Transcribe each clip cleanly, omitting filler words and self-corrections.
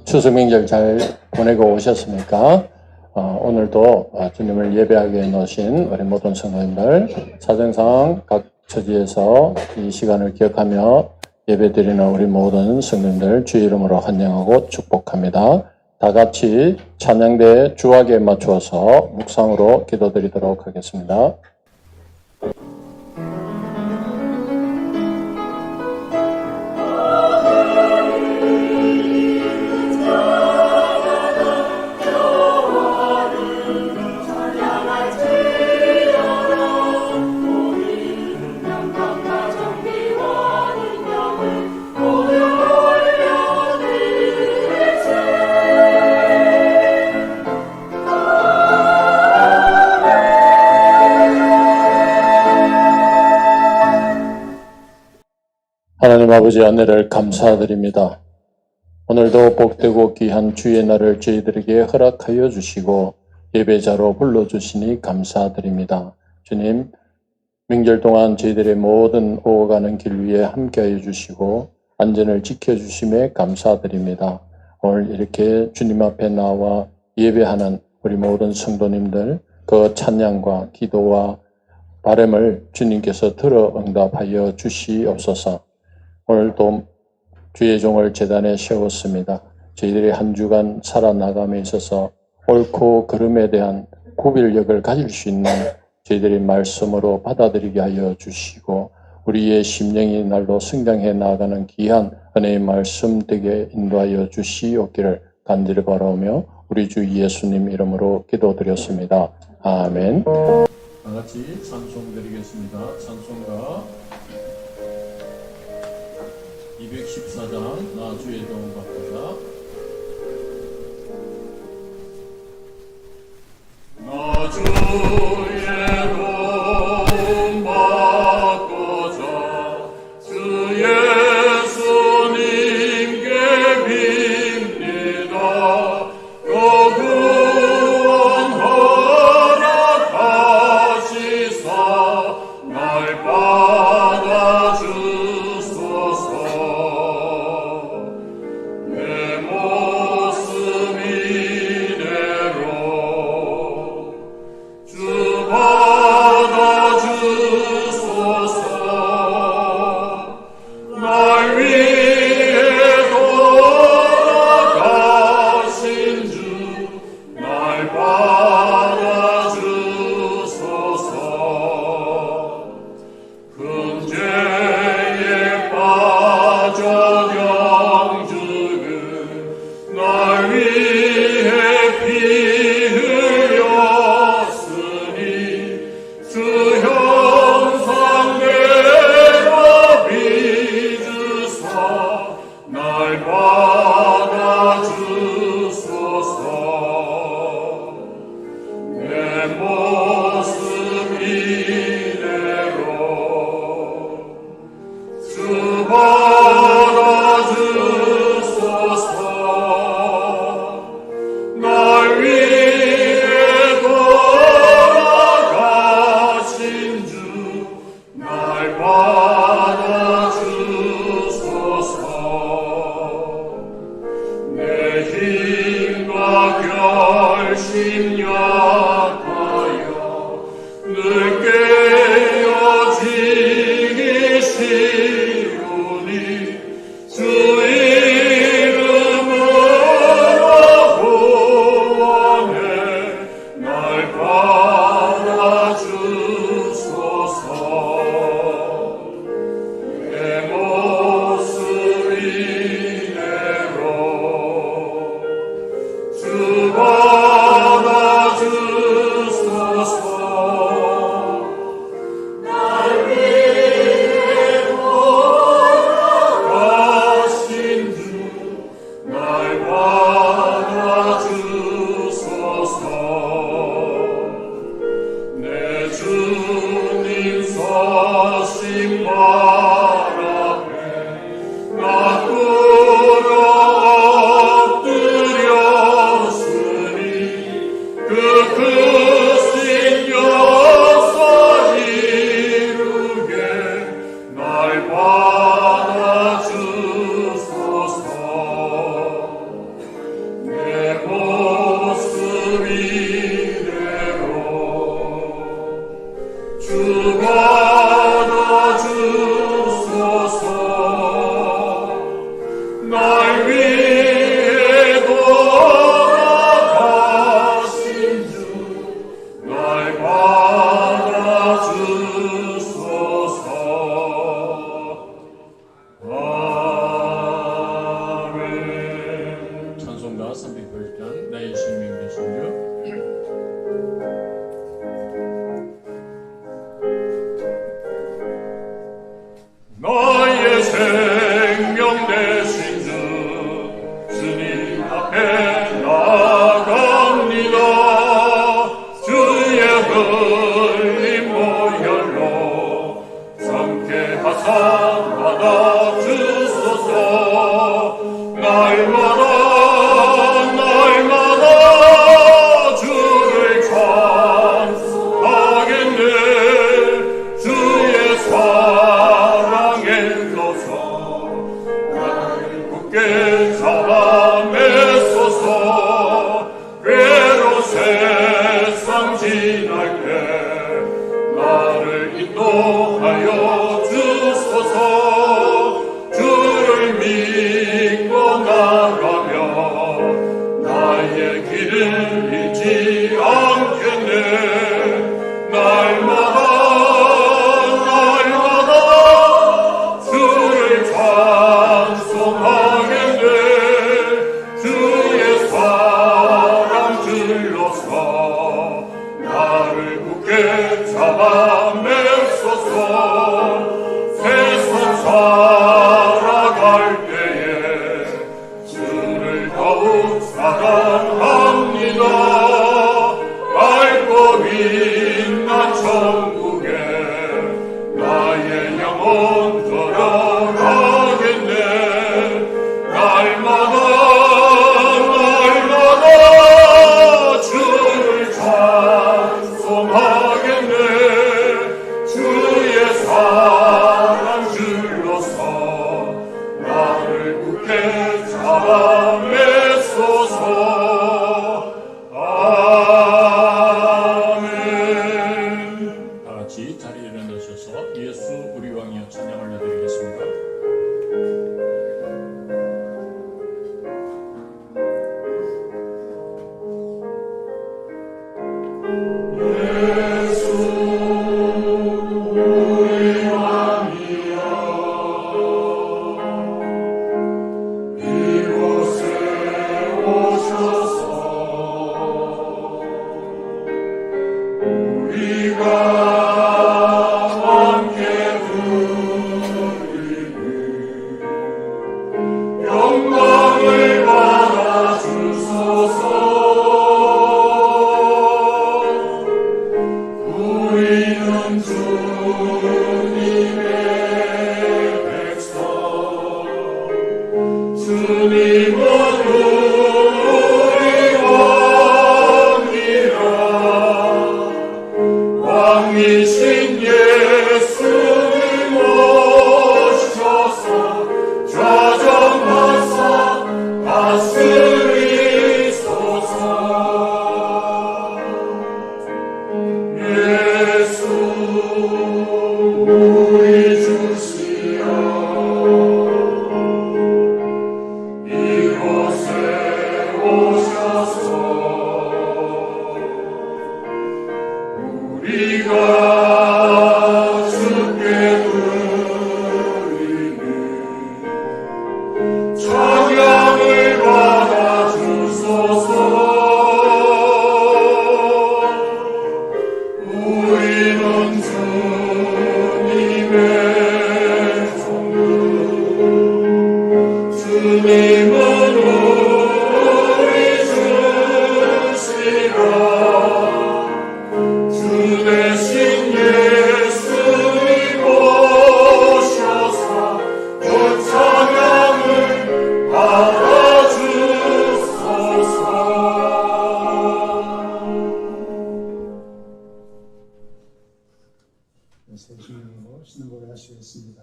추석 명절 잘 보내고 오셨습니까? 오늘도 주님을 예배하게 놓으신 우리 모든 성도님들, 사정상 각 처지에서 이 시간을 기억하며 예배드리는 우리 모든 성도님들 주의 이름으로 환영하고 축복합니다. 다 같이 찬양대 주악에 맞추어서 묵상으로 기도드리도록 하겠습니다. 하나님 아버지 은혜를 감사드립니다. 오늘도 복되고 귀한 주의 날을 저희들에게 허락하여 주시고 예배자로 불러주시니 감사드립니다. 주님, 명절 동안 저희들의 모든 오가는 길 위에 함께하여 주시고 안전을 지켜주심에 감사드립니다. 오늘 이렇게 주님 앞에 나와 예배하는 우리 모든 성도님들, 그 찬양과 기도와 바람을 주님께서 들어 응답하여 주시옵소서. 오늘도 주의 종을 제단에 세웠습니다. 저희들이 한 주간 살아나감에 있어서 옳고 그름에 대한 구별력을 가질 수 있는 저희들이 말씀으로 받아들이게 하여 주시고 우리의 심령이 날로 성장해 나아가는 귀한 은혜의 말씀 되게 인도하여 주시옵기를 간절히 바라오며 우리 주 예수님 이름으로 기도드렸습니다. 아멘. 다 같이 찬송 드리겠습니다. 찬송가 214장 나 주의 도움 받고자 나 주의 도움 받고자 주 예수님께 빕니다. 또 구원 허락하시사 날 받아주소서. 받아주소서. 날 위해 돌아가신 주 날 받아주소서. 아멘. 찬송가 308장 나의 생명 되신 주. 나의 생명 되신 주 주님 앞에 나아갑니다. 주의 흘린 보혈로 상쾌하사 받아주소서. 날마다 주를 찬송하겠네. 주의 사랑에 넣어서 나를 굳게 잡아 맺소서. 괴로운 세상 지날 때 나를 인도하여 주소서. 주를 믿고 나가며 나의 길을 잃지 않겠네. 날마다 주를 찬송하겠네. 주의 사랑 들러서 나를 굳게 잡아 맺소서. 세상 살아갈 때에 주를 더욱 사랑합니다. 밝고 빛난 천국에 나의 영혼 들어가겠네. 날마다 주를 찬송하겠네. 주의 사랑 줄로서 나를 굳게 잡아 맺소서. 아멘. 다 같이 자리에 일어나셔서 예수 우리 왕이여 찬양을 해드리겠습니다. 영광을 받아주소서. 우리는 주님의 백성. 주님은 우리 왕이라. 왕이신 예수님 오셔서 좌정하사 다스리소서. 예수 우리 주시여 이곳에 오셔서 우리가 주께 드리는 찬양을 받아주소서. 우리는 주님의 종들. 주님은 우리 주시라. 주 대신 예수님 오셔서 그 찬양을 받아주소서. 세심으로 신고를 하시겠습니다.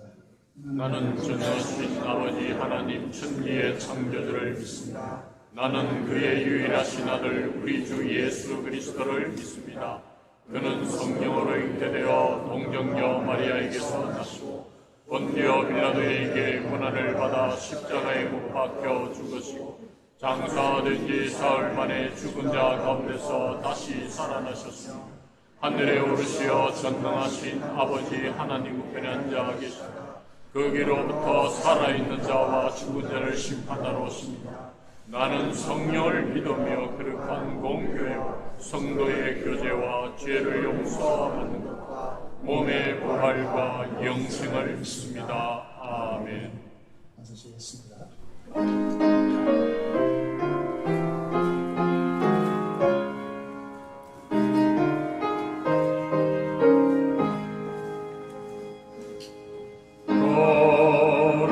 나는 전능하신 아버지 하나님 천지의 창조주를 믿습니다. 나는 그의 유일하신 아들 우리 주 예수 그리스도를 믿습니다. 그는 성령으로 잉태되어 동정녀 마리아에게서 나시고 본디오 빌라도에게 고난을 받아 십자가에 못 박혀 죽으시고 장사된 지 사흘 만에 죽은 자 가운데서 다시 살아나셨으며 하늘에 오르시어 전능하신 아버지 하나님 우편에 앉아 계시다. 거기로부터 살아있는 자와 죽은 자를 심판하러 오십니다. 나는 성령을 믿으며 거룩한 공교회와 성도의 교제와 죄를 용서받는 것과 몸의 부활과 영생을 믿습니다. 아멘. 앉으시겠습니다.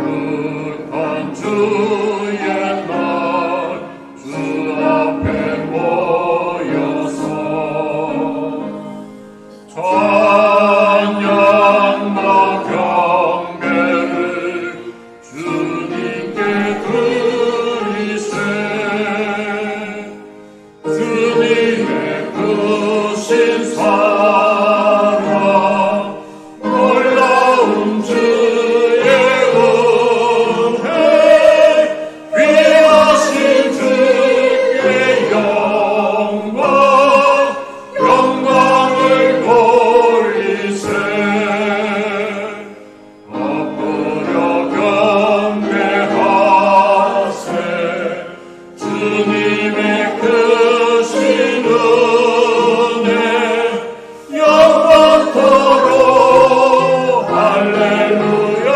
거룩한 주의 날 주 앞에 모여서 찬양과 경배를 주님께 드리세. 주님의 크신 사랑 놀라운 주의 은혜 귀하신 주께 영광을 돌리세. 엎드려 경배하세. 주님의 크신 은혜 영원토록 할렐루야.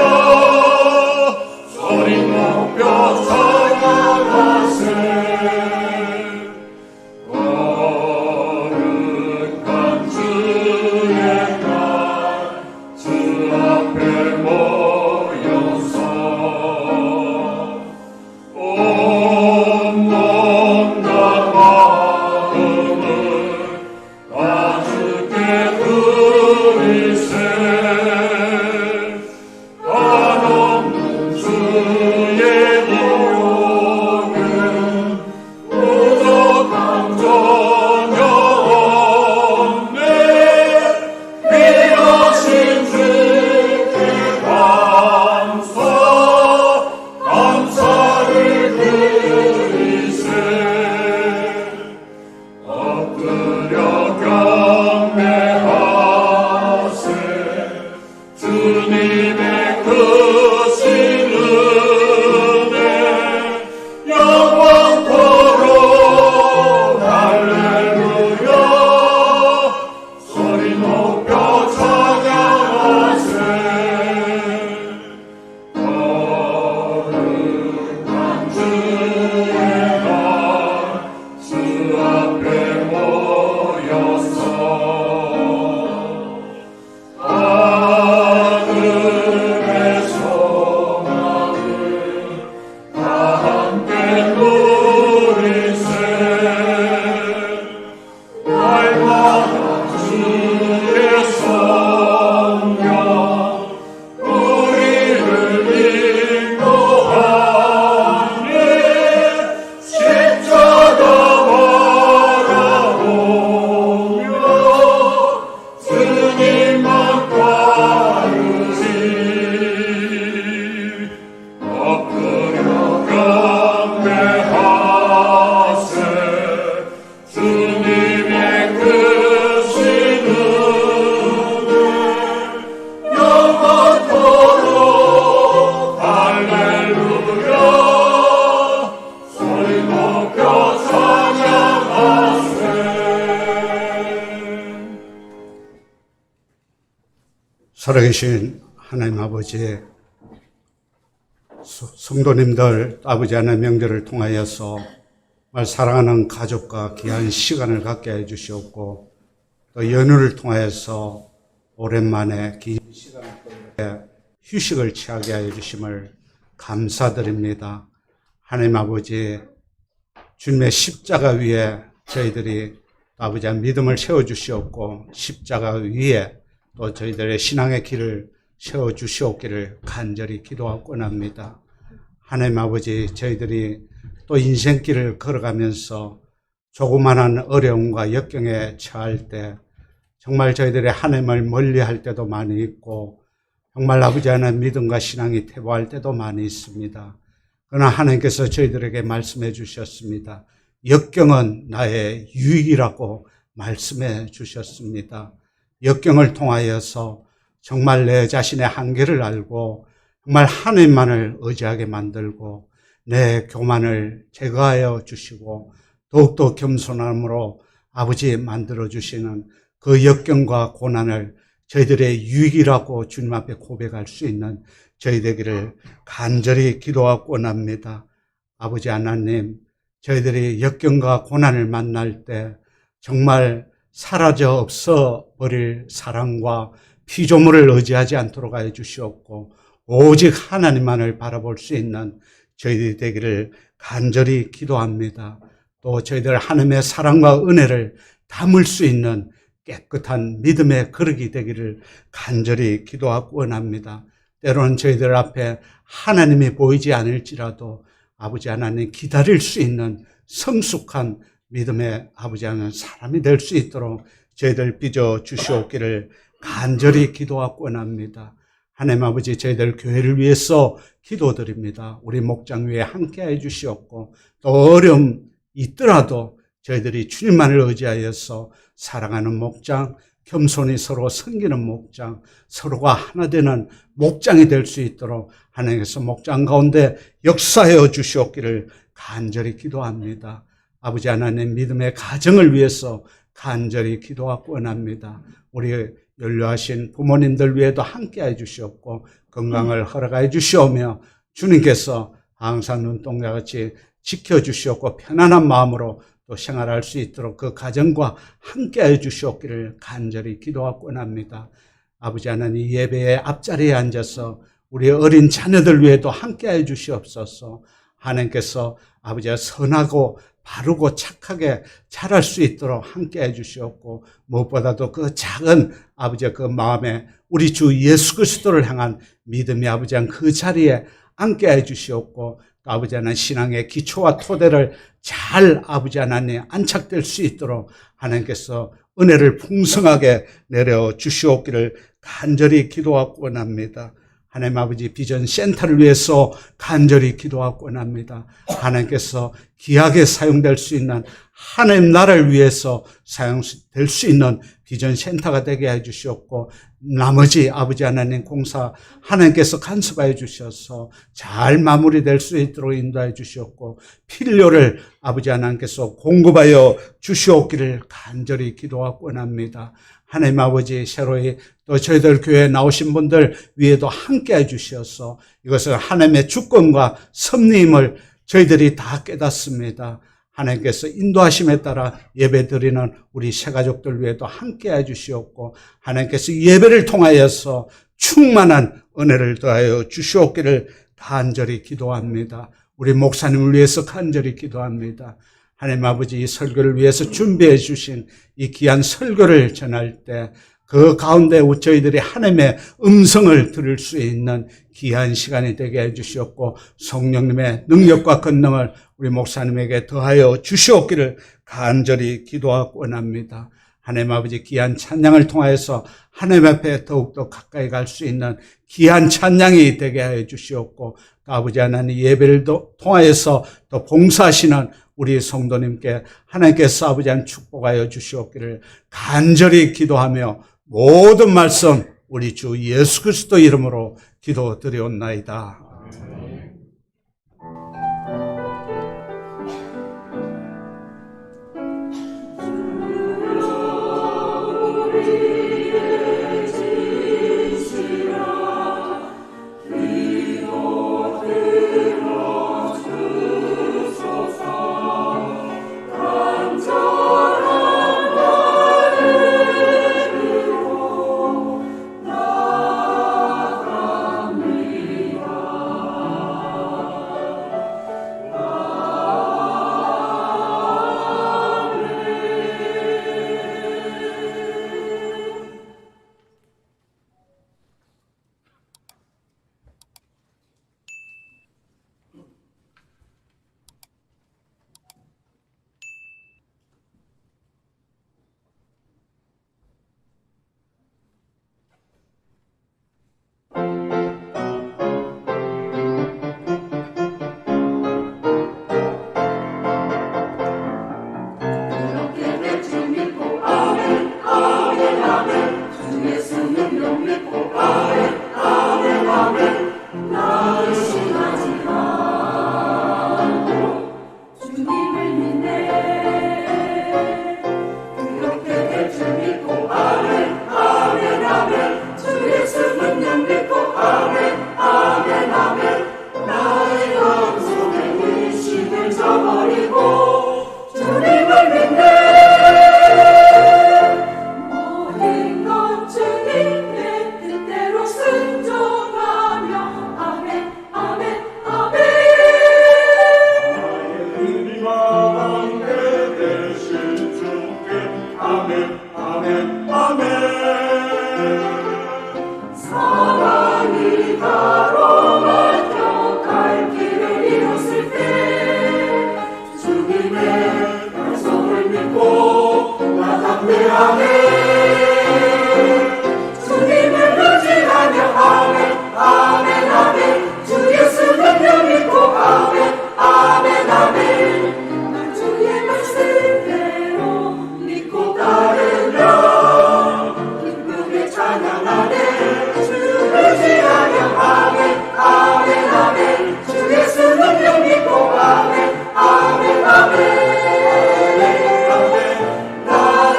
소리 높여 찬양하세. 거룩한 주의 날 주 앞에 모여서 온몸과 마음을 다 주께 드리세. 한없는 주의 능력은 무조건 전혀 없네. 귀하신 주께 감사를 드리세. 엎드려 경배하세. 주님의 크신 은혜 영원토록 할렐루야. 소리 높여 찬양하세. 거룩한 주의 날 주 앞에 모여서 하늘의 소망을 다 함께 누리세. 날마다 주의 성령 우리를 인도하니 십자가 바라보며 주님만 따르리. 엎드려 경배하세. 주님의 크신 은혜 영원토록 할렐루야. 소리 높여 찬양하세. 살아계신 하나님 아버지, 성도님들 아버지 하나님 명절을 통하여서 정말 사랑하는 가족과 귀한 시간을 갖게 해주시옵고 또 연휴를 통하여서 오랜만에 긴 시간을 휴식을 취하게 해주심을 감사드립니다. 하나님 아버지, 주님의 십자가 위에 저희들이 아버지 믿음을 세워주시옵고 십자가 위에 또 저희들의 신앙의 길을 세워주시옵기를 간절히 기도하고 원합니다. 하나님 아버지, 저희들이 또 인생길을 걸어가면서 조그만한 어려움과 역경에 처할 때 정말 저희들이 하나님을 멀리할 때도 많이 있고 정말 아버지 하나님 믿음과 신앙이 퇴보할 때도 많이 있습니다. 그러나 하나님께서 저희들에게 말씀해 주셨습니다. 역경은 나의 유익이라고 말씀해 주셨습니다. 역경을 통하여서 정말 내 자신의 한계를 알고 정말 하나님만을 의지하게 만들고 내 교만을 제거하여 주시고 더욱더 겸손함으로 아버지 만들어 주시는 그 역경과 고난을 저희들의 유익이라고 주님 앞에 고백할 수 있는 저희 되기를 간절히 기도하고 원합니다. 아버지 하나님, 저희들이 역경과 고난을 만날 때 정말 사라져 없어 버릴 사랑과 피조물을 의지하지 않도록 해 주시옵고 오직 하나님만을 바라볼 수 있는 저희들이 되기를 간절히 기도합니다. 또 저희들 하나님의 사랑과 은혜를 담을 수 있는 깨끗한 믿음의 그릇이 되기를 간절히 기도하고 원합니다. 때로는 저희들 앞에 하나님이 보이지 않을지라도 아버지 하나님 기다릴 수 있는 성숙한 믿음의 아버지 하나님 사람이 될 수 있도록 저희들 빚어 주시옵기를 간절히 기도하고 원합니다. 하나님 아버지 저희들 교회를 위해서 기도드립니다. 우리 목장 위에 함께해 주시옵고 또 어려움 있더라도 저희들이 주님만을 의지하여서 사랑하는 목장, 겸손히 서로 섬기는 목장, 서로가 하나 되는 목장이 될 수 있도록 하나님께서 목장 가운데 역사하여 주시옵기를 간절히 기도합니다. 아버지 하나님 믿음의 가정을 위해서 간절히 기도하고 원합니다. 우리 연로하신 부모님들 위에도 함께해 주시옵고 건강을 허락해 주시오며 주님께서 항상 눈동자같이 지켜주시옵고 편안한 마음으로 또 생활할 수 있도록 그 가정과 함께해 주시옵기를 간절히 기도하고 원합니다. 아버지 하나님 예배의 앞자리에 앉아서 우리 어린 자녀들 위에도 함께해 주시옵소서. 하나님께서 아버지가 선하고 바르고 착하게 자랄 수 있도록 함께해 주시옵고 무엇보다도 그 작은 아버지의 그 마음에 우리 주 예수 그리스도를 향한 믿음이 아버지 그 자리에 함께해 주시옵고 또 아버지 하나님 신앙의 기초와 토대를 잘 아버지 하나님 안착될 수 있도록 하나님께서 은혜를 풍성하게 내려 주시옵기를 간절히 기도하고 원합니다. 하나님 아버지 비전 센터를 위해서 간절히 기도하고 원합니다. 하나님께서 귀하게 사용될 수 있는 하나님 나라를 위해서 사용될 수 있는 비전 센터가 되게 해 주시옵고 나머지 아버지 하나님 공사 하나님께서 간섭하여 주셔서 잘 마무리될 수 있도록 인도해 주시옵고 필요를 아버지 하나님께서 공급하여 주시옵기를 간절히 기도하고 원합니다. 하나님 아버지 새로이 또 저희들 교회에 나오신 분들 위에도 함께 해주셔서 이것은 하나님의 주권과 섭리임을 저희들이 다 깨닫습니다. 하나님께서 인도하심에 따라 예배드리는 우리 새가족들 위에도 함께 해주시옵고 하나님께서 예배를 통하여서 충만한 은혜를 더하여 주시옵기를 간절히 기도합니다. 우리 목사님을 위해서 간절히 기도합니다. 하나님 아버지 이 설교를 위해서 준비해 주신 이 귀한 설교를 전할 때 그 가운데 저희들이 하나님의 음성을 들을 수 있는 귀한 시간이 되게 해 주시옵고 성령님의 능력과 권능을 우리 목사님에게 더하여 주시옵기를 간절히 기도하고 원합니다. 하나님 아버지 귀한 찬양을 통하여서 하나님 앞에 더욱더 가까이 갈 수 있는 귀한 찬양이 되게 해 주시옵고 또 아버지 하나님 예배를 통하여서 또 봉사하시는 우리 성도님께 하나님께서 아버지 한 축복하여 주시옵기를 간절히 기도하며 모든 말씀 우리 주 예수 그리스도 이름으로 기도드리옵나이다. 주님을 의지하며 아멘 아멘 아멘 주 예수 능력 믿고 아멘 아멘 아멘 난 주의 말씀대로 믿고 따르며 기쁘게 찬양하네 주 의지하며 아멘 아멘 아멘 주 예수 능력 믿고 아멘 아멘 아멘 나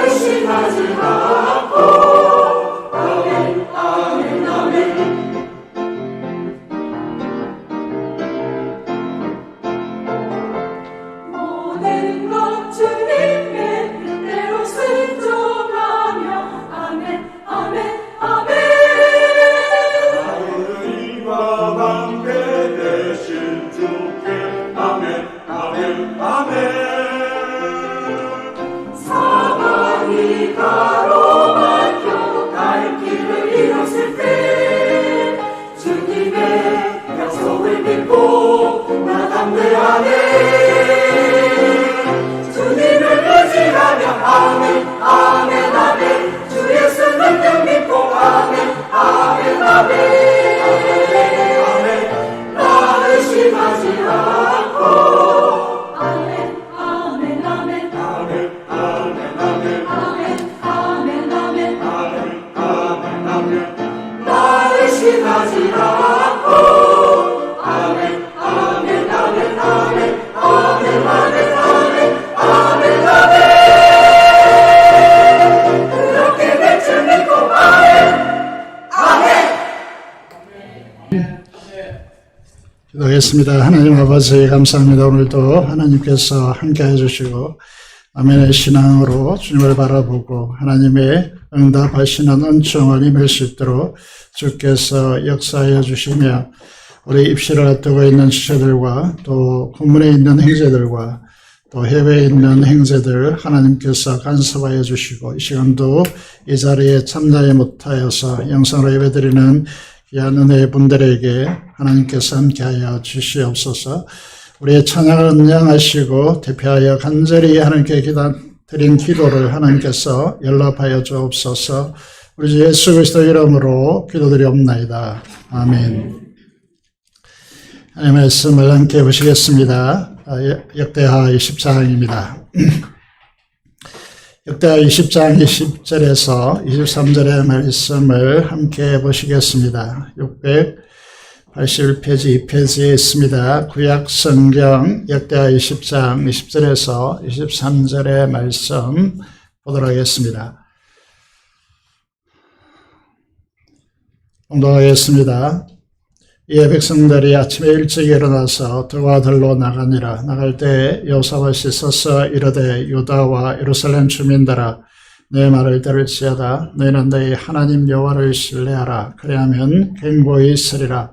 의심하지 않고 아멘 아멘 아멘 모든 것 주님의 뜻대로 순종하며 아멘 아멘 아멘 하늘과 함께 되신 주께 아멘 아멘 아멘 사방이 가로막혀 갈 길을 잃었을 때 주님의 약속을 믿고 나 담대하네 주님을 의지하며 아멘 아멘 아멘 주 예수 능력 믿고 아멘 아멘 아멘 아멘 나 의심하지 않고 아멘 아멘 아멘 아멘 아멘 아멘 아멘 아멘 아멘 아멘 나 의심하지 않고 아멘 아멘 아멘 아멘 아멘 아멘 아멘 아멘 그렇게 될 줄 믿고 아멘 아멘 기도하겠습니다. 하나님 아버지 감사합니다. 오늘도 하나님께서 함께해 주시고 아멘의 신앙으로 주님을 바라보고 하나님의 응답하시는 은총을 임할 수 있도록 주께서 역사하여 주시며 우리 입시를 앞두고 있는 지체들과 또 국문에 있는 형제들과 또 해외에 있는 형제들 하나님께서 간섭하여 주시고 이 시간도 이 자리에 참여하지 못하여서 영상으로 예배드리는 귀한 은혜의 분들에게 하나님께서 함께하여 주시옵소서. 우리의 찬양을 음양하시고 대표하여 간절히 하나님께 드린 기도를 하나님께서 연락하여 주옵소서. 우리 주 예수 그리스도 이름으로 기도드리옵나이다. 아멘. 하나님의 말씀을 함께 보시겠습니다. 역대하 20장입니다. 역대하 20장 20절에서 23절의 말씀을 함께 보시겠습니다. 681페이지 2페이지에 있습니다. 구약 성경 역대하 20장 20절에서 23절의 말씀 보도록 하겠습니다. 봉독하겠습니다. 이에 백성들이 아침에 일찍 일어나서 들과 들로 나가니라. 나갈 때 여호사밧이 서서 이르되 유다와 예루살렘 주민들아 내 말을 들을지어다. 너희는 너희 하나님 여호와를 신뢰하라. 그리하면 견고히 서리라.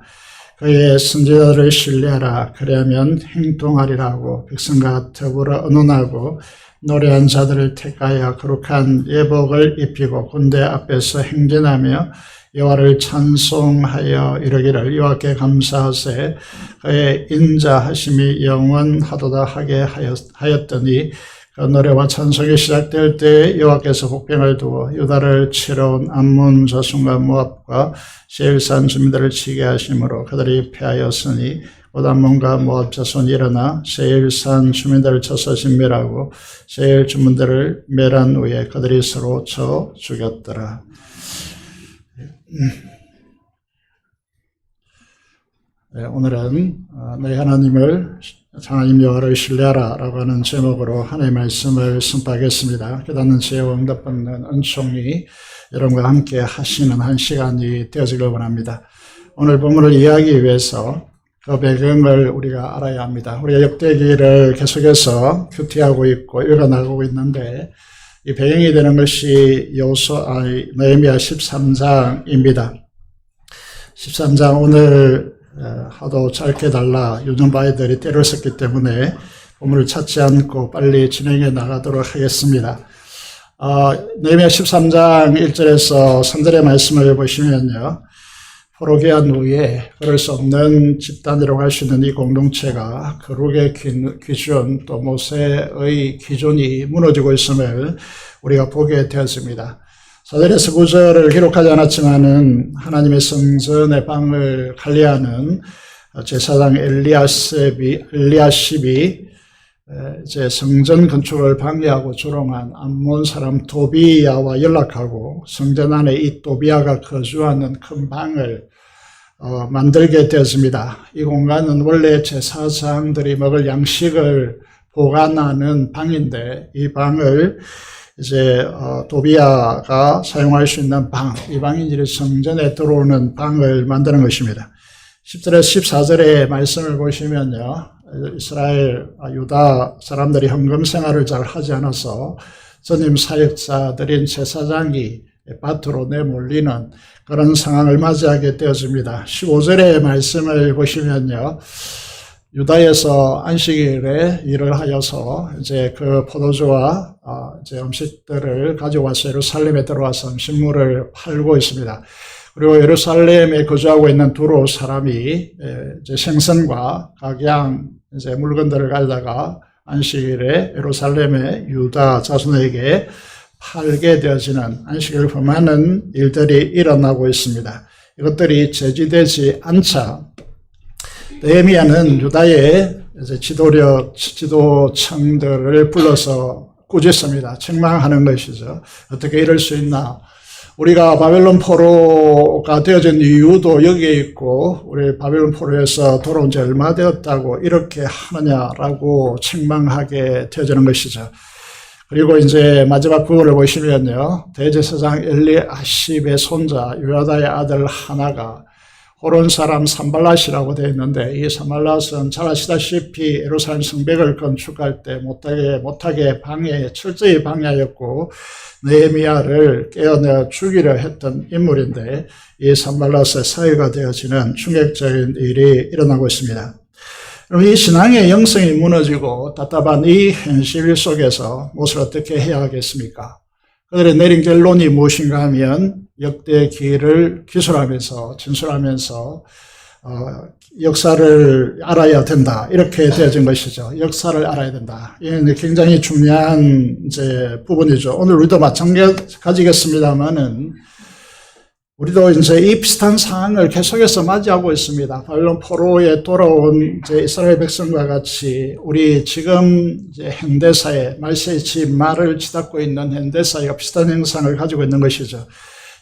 그의 선지자들을 신뢰하라. 그리하면 행동하리라고 백성과 더불어 언언하고 노래한 자들을 택하여 거룩한 예복을 입히고 군대 앞에서 행진하며 여호와를 찬송하여 이르기를 여호와께 감사하세 그의 인자하심이 영원하도다 하게 하였더니 그 노래와 찬송이 시작될 때 여호와께서 복병을 두어 유다를 치러 온 암몬 자손과 모압과 세일산 주민들을 치게 하심으로 그들이 패하였으니 곧 암몬과 모압 자손이 일어나 세일산 주민들을 쳐서 진멸하고 세일 주민들을 멸한 후에 그들이 서로 쳐 죽였더라. 오늘은 너희 하나님을 하나님 여호와를 신뢰하라 라고 하는 제목으로 하나님의 말씀을 선포하겠습니다. 깨닫는 지혜와 응답 받는 은총이 여러분과 함께 하시는 한 시간이 되어지길 원합니다. 오늘 본문을 이해하기 위해서 그 배경을 우리가 알아야 합니다. 우리가 역대기를 계속해서 큐티하고 있고 읽어나가고 있는데 이 배경이 되는 것이 느헤미야 13장입니다. 13장 오늘 하도 짧게 달라 요즘 바이들이 때를 썼기 때문에 본문을 찾지 않고 빨리 진행해 나가도록 하겠습니다. 느헤미야 13장 1절에서 3절의 말씀을 보시면요. 포로기한 후에 그럴 수 없는 집단이라고 할 수 있는 이 공동체가 거룩의 기준 또 모세의 기준이 무너지고 있음을 우리가 보게 되었습니다. 사절에서 9절을 기록하지 않았지만은 하나님의 성전의 방을 관리하는 제사장 엘리야십이 이제 성전 건축을 방해하고 조롱한 암몬 사람 도비야와 연락하고 성전 안에 이 도비야가 거주하는 큰 방을 만들게 되었습니다. 이 공간은 원래 제사장들이 먹을 양식을 보관하는 방인데 이 방을 이제 도비야가 사용할 수 있는 방, 이 방이 이제 성전에 들어오는 방을 만드는 것입니다. 10절에서 14절의 말씀을 보시면요. 이스라엘, 유다 사람들이 헌금 생활을 잘 하지 않아서 전임 사역자들인 제사장이 밭으로 내몰리는 그런 상황을 맞이하게 되어집니다. 15절의 말씀을 보시면요. 유다에서 안식일에 일을 하여서 이제 그 포도주와 이제 음식들을 가져와서 예루살렘에 들어와서 음식물을 팔고 있습니다. 그리고 예루살렘에 거주하고 있는 두로 사람이 이제 생선과 각양 이제 물건들을 가져다가 안식일에 예루살렘의 유다 자손에게 팔게 되어지는 안식일 범하는 일들이 일어나고 있습니다. 이것들이 제지되지 않자 느헤미야는 유다의 이제 지도층들을 불러서 꾸짖습니다. 책망하는 것이죠. 어떻게 이럴 수 있나? 우리가 바벨론 포로가 되어진 이유도 여기에 있고 우리 바벨론 포로에서 돌아온 지 얼마 되었다고 이렇게 하느냐라고 책망하게 되어지는 것이죠. 그리고 이제 마지막 구절을 보시면요. 대제사장 엘리아십의 손자 요야다의 아들 하나가 호론 사람 산발랏이라고 되어 있는데 이 산발랏은 잘 아시다시피 예루살렘 성벽을 건축할 때 못하게 철저히 방해하였고 느헤미야를 깨어내어 죽이려 했던 인물인데 이 산발랏의 사회가 되어지는 충격적인 일이 일어나고 있습니다. 그럼 이 신앙의 영성이 무너지고 답답한 이 현실 속에서 무엇을 어떻게 해야 하겠습니까? 그들의 내린 결론이 무엇인가 하면 역대 기를 기술하면서 진술하면서 역사를 알아야 된다 이렇게 되어진 것이죠. 역사를 알아야 된다. 이게 굉장히 중요한 이제 부분이죠. 오늘 우리도 마찬가지겠습니다만은 우리도 이제 이 비슷한 상황을 계속해서 맞이하고 있습니다. 바벨론 포로에 돌아온 이제 이스라엘 백성과 같이 우리 지금 이제 현대사회 말세지 말을 치닫고 있는 현대사회가 비슷한 형상을 가지고 있는 것이죠.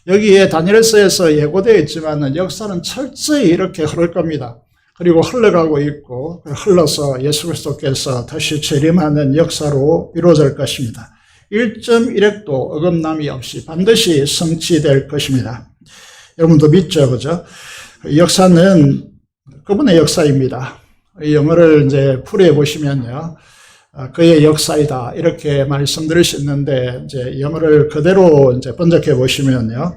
여기에 다니엘서에서 예고되어 있지만은 역사는 철저히 이렇게 흐를 겁니다. 그리고 흘러가고 있고 흘러서 예수 그리스도께서 다시 재림하는 역사로 이루어질 것입니다. 1.1핵도 어긋남이 없이 반드시 성취될 것입니다. 여러분도 믿죠, 그죠? 역사는 그분의 역사입니다. 영어를 이제 풀이해 보시면요. 그의 역사이다. 이렇게 말씀드릴 수 있는데, 이제 영어를 그대로 이제 번역해 보시면요.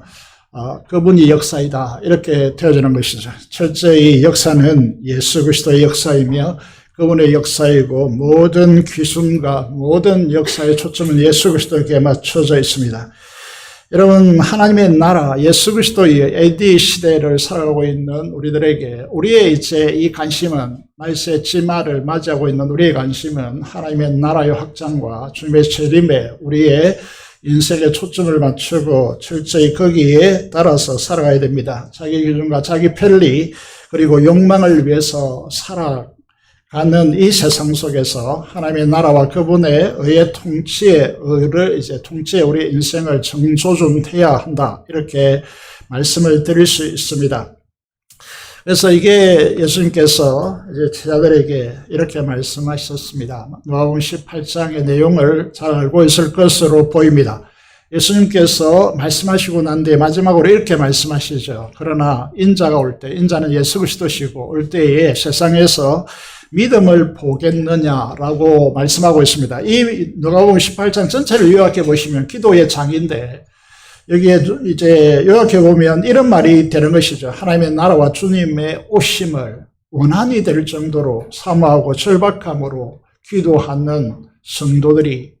그분이 역사이다. 이렇게 되어지는 것이죠. 철저히 역사는 예수 그리스도의 역사이며, 그분의 역사이고, 모든 귀순과 모든 역사의 초점은 예수 그리스도에게 맞춰져 있습니다. 여러분, 하나님의 나라, 예수 그리스도의 AD 시대를 살아가고 있는 우리들에게, 우리의 이제 이 관심은, 말세 지말을 맞이하고 있는 우리의 관심은 하나님의 나라의 확장과 주님의 재림에 우리의 인생의 초점을 맞추고 철저히 거기에 따라서 살아가야 됩니다. 자기 기준과 자기 편리, 그리고 욕망을 위해서 살아가는 이 세상 속에서 하나님의 나라와 그분의 의의 통치에 우리 인생을 정조준해야 한다. 이렇게 말씀을 드릴 수 있습니다. 그래서 이게 예수님께서 이제 제자들에게 이렇게 말씀하셨습니다. 누가복음 18장의 내용을 잘 알고 있을 것으로 보입니다. 예수님께서 말씀하시고 난 뒤에 마지막으로 이렇게 말씀하시죠. 그러나 인자가 올 때, 인자는 예수 그리스도시고 올 때에 세상에서 믿음을 보겠느냐라고 말씀하고 있습니다. 이 누가복음 18장 전체를 요약해 보시면 기도의 장인데 여기에 이제 요약해 보면 이런 말이 되는 것이죠. 하나님의 나라와 주님의 오심을 원한이 될 정도로 사모하고 절박함으로 기도하는 성도들이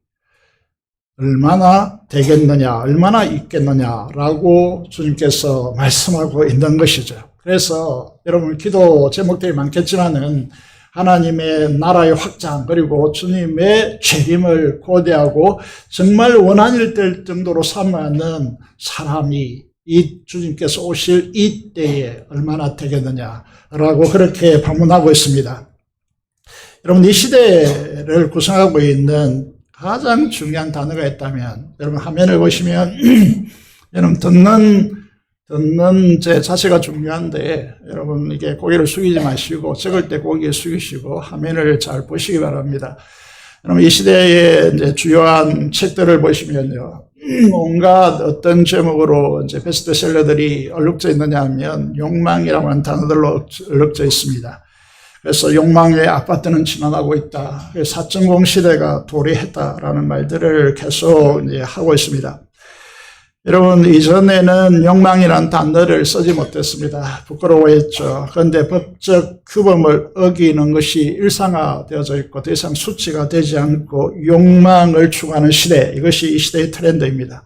얼마나 되겠느냐, 얼마나 있겠느냐라고 주님께서 말씀하고 있는 것이죠. 그래서 여러분 기도 제목들이 많겠지만은 하나님의 나라의 확장 그리고 주님의 재림을 고대하고 정말 원한일 될 정도로 삼는 사람이 이 주님께서 오실 이 때에 얼마나 되겠느냐라고 그렇게 반문하고 있습니다. 여러분 이 시대를 구성하고 있는 가장 중요한 단어가 있다면 여러분 화면을 보시면 여러분 듣는 제 자세가 중요한데 여러분 이게 고개를 숙이지 마시고 적을 때 고개 숙이시고 화면을 잘 보시기 바랍니다. 여러분 이 시대의 이제 주요한 책들을 보시면요. 온갖 어떤 제목으로 이제 베스트셀러들이 얼룩져 있느냐 하면 욕망이라고 하는 단어들로 얼룩져 있습니다. 그래서 욕망의 아파트는 지나가고 있다. 4.0 시대가 도래했다라는 말들을 계속 이제 하고 있습니다. 여러분 이전에는 욕망이라는 단어를 쓰지 못했습니다. 부끄러워했죠. 그런데 법적 규범을 어기는 것이 일상화되어져 있고 더 이상 수치가 되지 않고 욕망을 추구하는 시대, 이것이 이 시대의 트렌드입니다.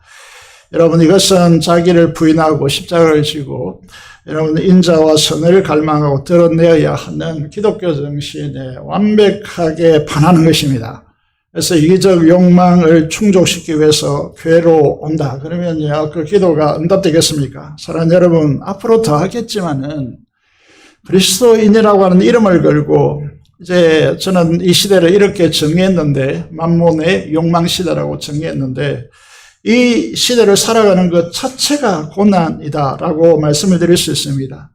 여러분 이것은 자기를 부인하고 십자가를 지고 여러분 인자와 선을 갈망하고 드러내어야 하는 기독교 정신에 완벽하게 반하는 것입니다. 그래서 이기적 욕망을 충족시키기 위해서 교회로 온다. 그러면요, 그 기도가 응답되겠습니까? 사랑하는 여러분, 앞으로 더 하겠지만은 그리스도인이라고 하는 이름을 걸고 이제 저는 이 시대를 이렇게 정의했는데 만몬의 욕망 시대라고 정의했는데 이 시대를 살아가는 것 자체가 고난이다라고 말씀을 드릴 수 있습니다.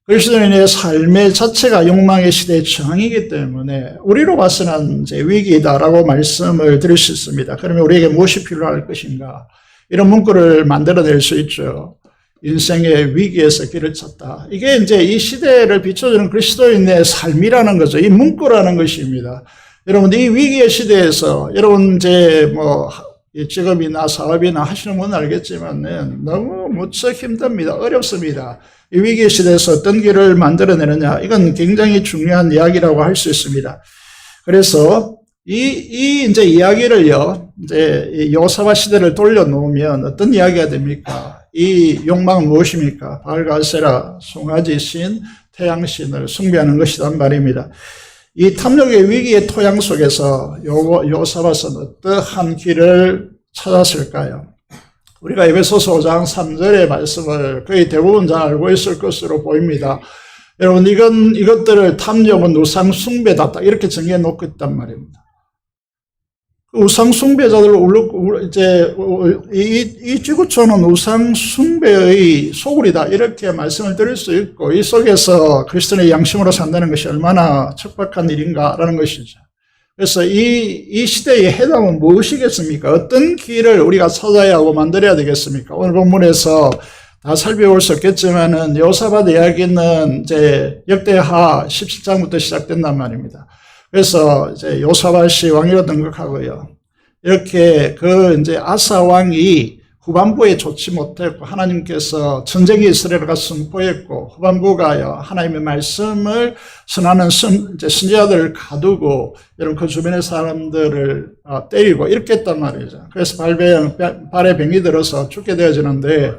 그리스도인의 삶의 자체가 욕망의 시대의 저항이기 때문에 우리로 봐서는 이제 위기이다라고 말씀을 드릴 수 있습니다. 그러면 우리에게 무엇이 필요할 것인가? 이런 문구를 만들어낼 수 있죠. 인생의 위기에서 길을 찾다. 이게 이제 이 시대를 비춰주는 그리스도인의 삶이라는 거죠. 이 문구라는 것입니다. 여러분, 이 위기의 시대에서 여러분 이제 직업이나 사업이나 하시는 분은 알겠지만은 너무 무척 힘듭니다. 어렵습니다. 이 위기 시대에서 어떤 길을 만들어내느냐, 이건 굉장히 중요한 이야기라고 할 수 있습니다. 그래서 이제 이야기를요, 이제 요사바 시대를 돌려놓으면 어떤 이야기가 됩니까? 이 욕망은 무엇입니까? 바알가세라, 송아지 신, 태양신을 숭배하는 것이란 말입니다. 이 탐욕의 위기의 토양 속에서 요사밧은 어떠한 길을 찾았을까요? 우리가 에베소서 5장 3절의 말씀을 거의 대부분 잘 알고 있을 것으로 보입니다. 여러분, 이것들을 탐욕은 우상 숭배다. 이렇게 정해 놓고 있단 말입니다. 우상 숭배자들, 이제, 이 지구촌은 우상 숭배의 소굴이다. 이렇게 말씀을 드릴 수 있고, 이 속에서 그리스도의 양심으로 산다는 것이 얼마나 척박한 일인가라는 것이죠. 그래서 이 시대의 해답은 무엇이겠습니까? 어떤 길을 우리가 찾아야 하고 만들어야 되겠습니까? 오늘 본문에서 다 살펴볼 수 없겠지만은, 여호사밧 이야기는 이제 역대하 17장부터 시작된단 말입니다. 그래서 이제 여호사밧이 왕위로 등극하고요. 이렇게 이제 아사 왕이 후반부에 좋지 못했고 하나님께서 전쟁이 이스라엘과 선포했고 후반부가요 하나님의 말씀을 선하는 이제 선지자들을 가두고 여러분 그 주변의 사람들을 때리고 이렇게 했단 말이죠. 그래서 발에 병이 들어서 죽게 되어지는데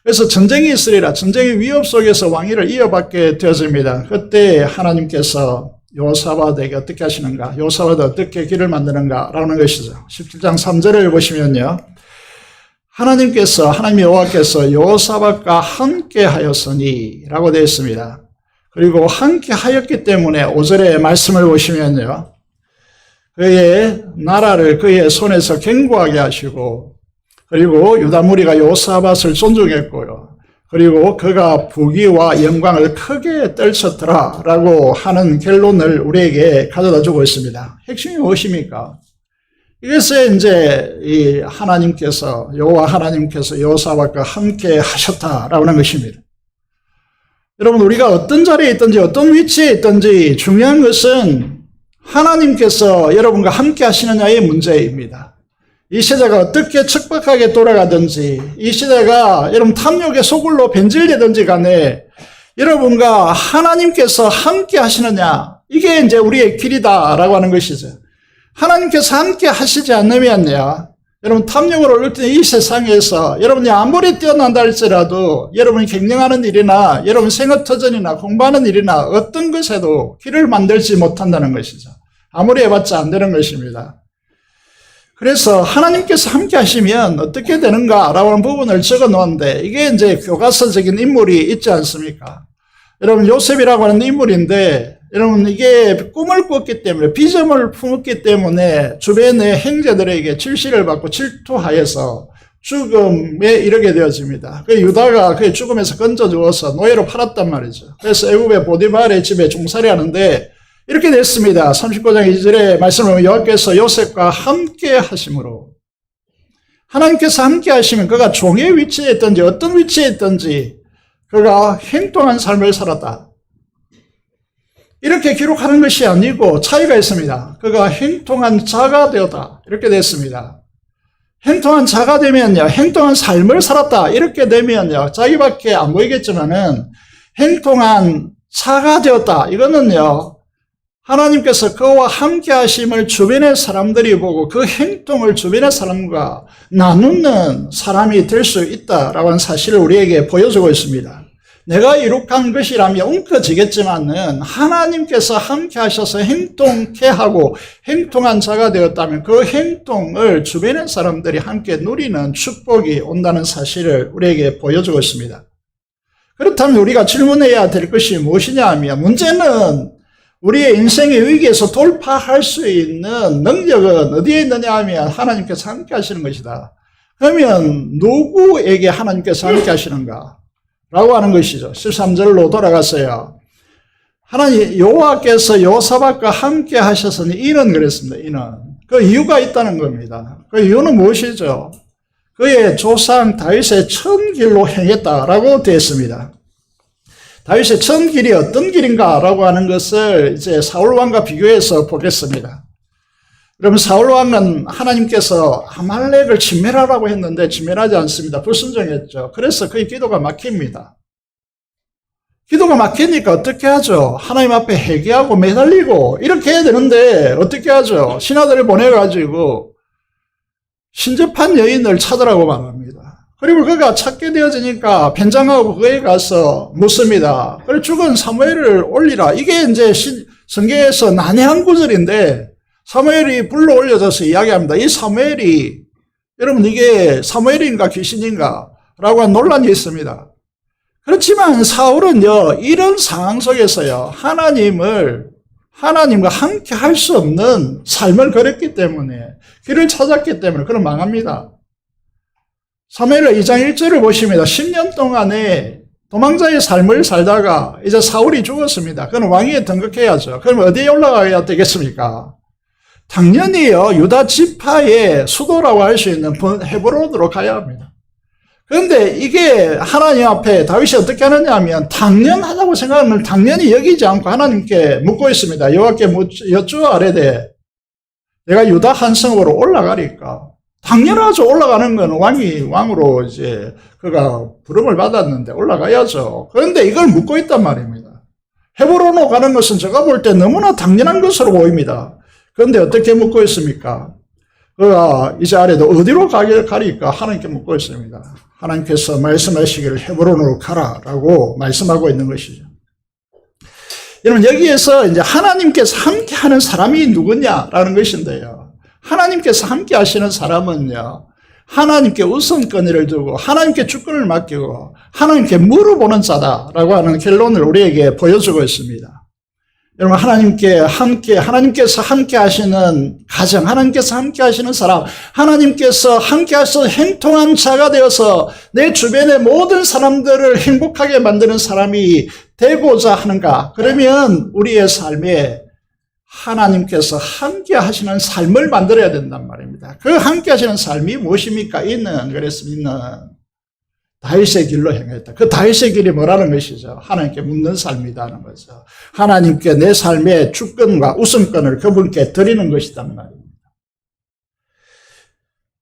그래서 전쟁이 있으리라 전쟁의 위협 속에서 왕위를 이어받게 되어집니다. 그때 하나님께서 여호사밧에게 어떻게 하시는가? 여호사밧은 어떻게 길을 만드는가라는 것이죠. 17장 3절을 보시면요. 하나님 여호와께서 여호사밧과 함께 하였으니 라고 되어 있습니다. 그리고 함께 하였기 때문에 5절의 말씀을 보시면요. 그의 나라를 그의 손에서 견고하게 하시고 그리고 유다 무리가 여호사밧을 존중했고요. 그리고 그가 부귀와 영광을 크게 떨쳤더라 라고 하는 결론을 우리에게 가져다 주고 있습니다. 핵심이 무엇입니까? 이것에 이제 이 하나님께서 여호와 하나님께서 여호사밧과 함께 하셨다라고 하는 것입니다. 여러분 우리가 어떤 자리에 있든지 어떤 위치에 있든지 중요한 것은 하나님께서 여러분과 함께 하시느냐의 문제입니다. 이 시대가 어떻게 척박하게 돌아가든지 이 시대가 여러분 탐욕의 소굴로 변질되든지 간에 여러분과 하나님께서 함께 하시느냐 이게 이제 우리의 길이다라고 하는 것이죠. 하나님께서 함께 하시지 않으면요 여러분 탐욕을 올릴 때 이 세상에서 여러분이 아무리 뛰어난다 할지라도 여러분이 경영하는 일이나 여러분 생업터전이나 공부하는 일이나 어떤 것에도 길을 만들지 못한다는 것이죠. 아무리 해봤자 안 되는 것입니다. 그래서 하나님께서 함께 하시면 어떻게 되는가라고 하는 부분을 적어 놓았는데 이게 이제 교과서적인 인물이 있지 않습니까? 여러분 요셉이라고 하는 인물인데 여러분 이게 꿈을 꿨기 때문에 비전을 품었기 때문에 주변의 형제들에게 질시를 받고 질투하여서 죽음에 이르게 되어집니다. 그 유다가 그 죽음에서 건져 주어서 노예로 팔았단 말이죠. 그래서 애굽의 보디발의 집에 종살이 하는데 이렇게 됐습니다. 39장 2절에 말씀을 보면 여호와께서 요셉과 함께 하심으로 하나님께서 함께 하시면 그가 종의 위치에 있든지 어떤 위치에 있든지 그가 행동한 삶을 살았다. 이렇게 기록하는 것이 아니고 차이가 있습니다. 그가 행동한 자가 되었다. 이렇게 됐습니다. 행동한 자가 되면요. 행동한 삶을 살았다. 이렇게 되면요. 자기밖에 안 보이겠지만은 행동한 자가 되었다. 이거는요. 하나님께서 그와 함께 하심을 주변의 사람들이 보고 그 행동을 주변의 사람과 나누는 사람이 될 수 있다라고 하는 사실을 우리에게 보여주고 있습니다. 내가 이룩한 것이라면 웅크지겠지만은 하나님께서 함께 하셔서 행동케 하고 행동한 자가 되었다면 그 행동을 주변의 사람들이 함께 누리는 축복이 온다는 사실을 우리에게 보여주고 있습니다. 그렇다면 우리가 질문해야 될 것이 무엇이냐 하면 문제는 우리의 인생의 위기에서 돌파할 수 있는 능력은 어디에 있느냐 하면 하나님께서 함께 하시는 것이다. 그러면 누구에게 하나님께서 함께 하시는가? 라고 하는 것이죠. 13절로 돌아갔어요. 하나님 여호와께서 여호사밧과 함께 하셨으니 이는 그랬습니다. 이는 그 이유가 있다는 겁니다. 그 이유는 무엇이죠? 그의 조상 다윗의 천 길로 행했다라고 되어 있습니다. 다윗의 천 길이 어떤 길인가라고 하는 것을 이제 사울 왕과 비교해서 보겠습니다. 여러분 사울 왕은 하나님께서 아말렉을 진멸하라고 했는데 진멸하지 않습니다. 불순종했죠. 그래서 그의 기도가 막힙니다. 기도가 막히니까 어떻게 하죠? 하나님 앞에 회개하고 매달리고 이렇게 해야 되는데 어떻게 하죠? 신하들을 보내가지고 신접한 여인을 찾으라고 말합니다. 그리고 그가 찾게 되어지니까 변장하고 그에 가서 묻습니다. 그래 죽은 사무엘을 올리라. 이게 이제 성경에서 난해한 구절인데 사무엘이 불러 올려져서 이야기합니다. 이 사무엘이 여러분 이게 사무엘인가 귀신인가 라고 한 논란이 있습니다. 그렇지만 사울은요 이런 상황 속에서요 하나님과 함께 할 수 없는 삶을 걸었기 때문에 길을 찾았기 때문에 그는 망합니다. 사무엘 2장 1절을 보십니다. 10년 동안에 도망자의 삶을 살다가 이제 사울이 죽었습니다. 그는 왕위에 등극해야죠. 그럼 어디에 올라가야 되겠습니까? 당연히요 유다 지파의 수도라고 할 수 있는 헤브론으로 가야 합니다. 그런데 이게 하나님 앞에 다윗이 어떻게 하느냐 하면 당연하다고 생각하는 걸 당연히 여기지 않고 하나님께 묻고 있습니다. 여호와께 여쭈어 아뢰되 내가 유다 한 성으로 올라가리까? 당연하죠. 올라가는 건 왕으로 이제 그가 부름을 받았는데 올라가야죠. 그런데 이걸 묻고 있단 말입니다. 헤브론으로 가는 것은 제가 볼 때 너무나 당연한 것으로 보입니다. 그런데 어떻게 묻고 있습니까? 그가 이제 아래도 어디로 가리까 하나님께 묻고 있습니다. 하나님께서 말씀하시기를 헤브론으로 가라라고 말씀하고 있는 것이죠. 여러분 여기에서 이제 하나님께서 함께하는 사람이 누구냐라는 것인데요. 하나님께서 함께 하시는 사람은요. 하나님께 우선권을 두고 하나님께 주권을 맡기고 하나님께 물어보는 자다라고 하는 결론을 우리에게 보여주고 있습니다. 여러분 하나님께서 함께 하시는 가정, 하나님께서 함께 하시는 사람, 하나님께서 함께 하셔서 행동한 자가 되어서 내 주변의 모든 사람들을 행복하게 만드는 사람이 되고자 하는가? 그러면 우리의 삶에 하나님께서 함께 하시는 삶을 만들어야 된단 말입니다. 그 함께 하시는 삶이 무엇입니까? 그랬습니다. 다윗의 길로 행했다. 그 다윗의 길이 뭐라는 것이죠? 하나님께 묻는 삶이라는 거죠. 하나님께 내 삶의 주권과 우선권을 그분께 드리는 것이란 말입니다.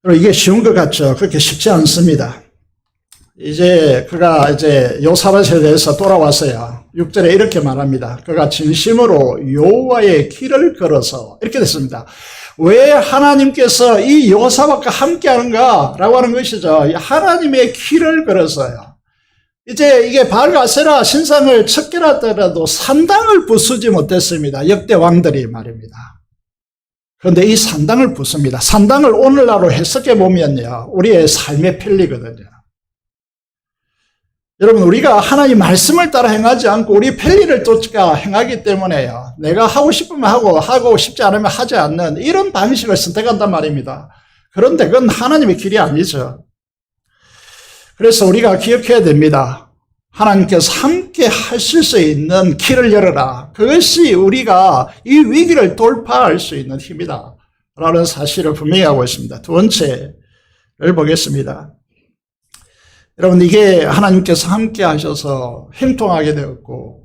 그리고 이게 쉬운 것 같죠? 그렇게 쉽지 않습니다. 그가 여호사밧에 대해서 돌아왔어요. 6절에 이렇게 말합니다. 그가 진심으로 여호와의 길을 걸어서 이렇게 됐습니다. 왜 하나님께서 이 여호사밧과 함께 하는가라고 하는 것이죠. 하나님의 키를 걸었어요. 이제 이게 바알 아세라 신상을 척결하더라도 산당을 부수지 못했습니다. 역대 왕들이 말입니다. 그런데 이 산당을 부숩니다. 산당을 오늘날로 해석해 보면요, 우리의 삶의 편리거든요. 여러분, 우리가 하나님 말씀을 따라 행하지 않고 우리 편리를 쫓아 행하기 때문에요, 내가 하고 싶으면 하고 싶지 않으면 하지 않는 이런 방식을 선택한단 말입니다. 그런데 그건 하나님의 길이 아니죠. 그래서 우리가 기억해야 됩니다. 하나님께서 함께 하실 수 있는 길을 열어라. 그것이 우리가 이 위기를 돌파할 수 있는 힘이다 라는 사실을 분명히 하고 있습니다. 두 번째를 보겠습니다. 여러분, 이게 하나님께서 함께 하셔서 형통하게 되었고,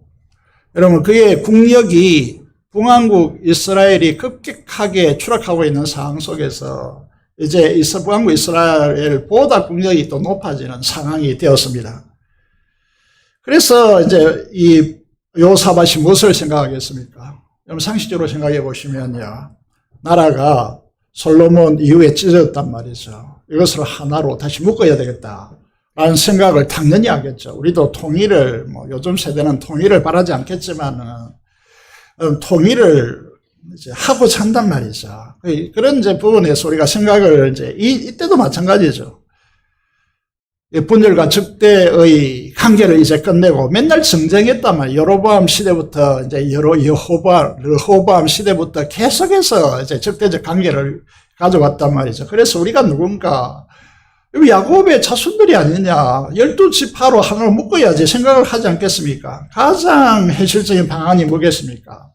여러분, 그의 국력이 북왕국 이스라엘이 급격하게 추락하고 있는 상황 속에서 이제 북왕국 이스라엘보다 국력이 또 높아지는 상황이 되었습니다. 그래서 이제 이 여호사밧이 무엇을 생각하겠습니까? 여러분, 상식적으로 생각해 보시면요, 나라가 솔로몬 이후에 찢어졌단 말이죠. 이것을 하나로 다시 묶어야 되겠다 라는 생각을 당연히 하겠죠. 우리도 통일을, 요즘 세대는 통일을 바라지 않겠지만은, 통일을 이제 하고 산단 말이죠. 그런 이제 부분에서 우리가 생각을 이때도 마찬가지죠. 분열과 적대의 관계를 이제 끝내고 맨날 정쟁했단 말이에요. 여로보암 시대부터 이제 르호보암 시대부터 계속해서 이제 적대적 관계를 가져왔단 말이죠. 그래서 우리가 누군가 야곱의 자손들이 아니냐, 12지파로 하나를 묶어야지 생각을 하지 않겠습니까? 가장 현실적인 방안이 뭐겠습니까?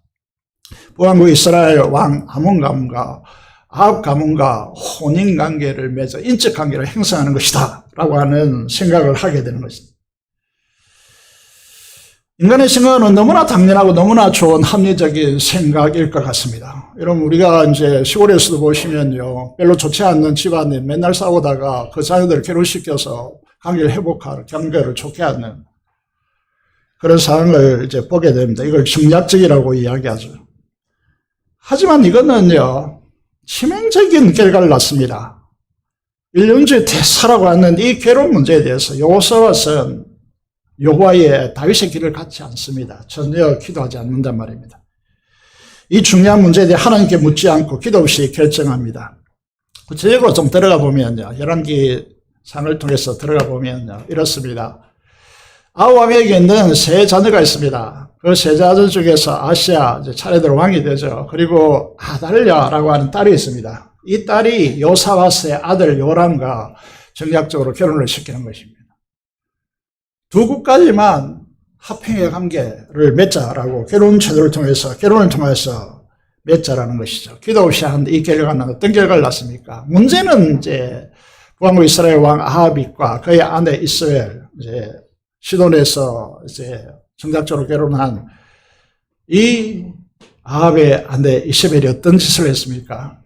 북왕국 이스라엘 왕 아몬 가문과 아합 가문과 혼인관계를 맺어 인적관계를 형성하는 것이다 라고 하는 생각을 하게 되는 것입니다. 인간의 생각은 너무나 당연하고 너무나 좋은 합리적인 생각일 것 같습니다. 여러분, 우리가 이제 시골에서도 보시면요, 별로 좋지 않는 집안에 맨날 싸우다가 그 자녀들을 결혼시켜서 관계를 회복하는, 관계를 좋게 하는 그런 상황을 이제 보게 됩니다. 이걸 정략적이라고 이야기하죠. 하지만 이거는요, 치명적인 결과를 낳습니다. 일륜주의 대사라고 하는 이 괴로운 문제에 대해서 여호사밧은 여호와의 다윗의 길을 갖지 않습니다. 전혀 기도하지 않는단 말입니다. 이 중요한 문제에 대해 하나님께 묻지 않고 기도 없이 결정합니다. 구체적으로 좀 들어가 보면요, 열왕기상을 통해서 들어가 보면요, 이렇습니다. 아합왕에게는 세 자녀가 있습니다. 그 세 자녀 중에서 아시아 차례대로 왕이 되죠. 그리고 아달랴라고 하는 딸이 있습니다. 이 딸이 여호사밧의 아들 요람과 정략적으로 결혼을 시키는 것입니다. 두 국까지만 합행의 관계를 맺자라고 결혼을 통해서 맺자라는 것이죠. 기도 없이 하는데 이 결과는 어떤 결과를 낳습니까? 문제는 이제 북왕국 이스라엘 왕 아합과 그의 아내 이스벨, 이제 시돈에서 이제 정략적으로 결혼한 이 아합의 아내 이세벨이 어떤 짓을 했습니까?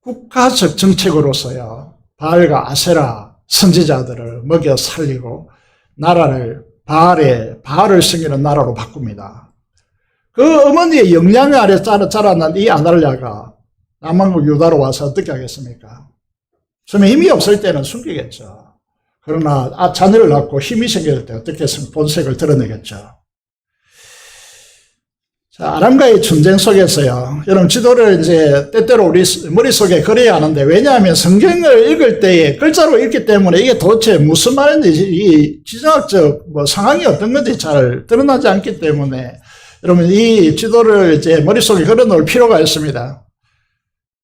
국가적 정책으로서요, 바알과 아세라 선지자들을 먹여 살리고 나라를 바알을 섬기는 나라로 바꿉니다. 그 어머니의 영향 아래 자라난 이 아달랴가 남왕국 유다로 와서 어떻게 하겠습니까? 처음에 힘이 없을 때는 숨기겠죠. 그러나 자녀를 낳고 힘이 생길 때 어떻게 본색을 드러내겠죠. 자, 아람과의 전쟁 속에서요, 여러분, 지도를 이제 때때로 우리 머릿속에 그려야 하는데, 왜냐하면 성경을 읽을 때에 글자로 읽기 때문에 이게 도대체 무슨 말인지, 이 지정학적 상황이 어떤 건지 잘 드러나지 않기 때문에, 여러분, 이 지도를 이제 머릿속에 그려 놓을 필요가 있습니다.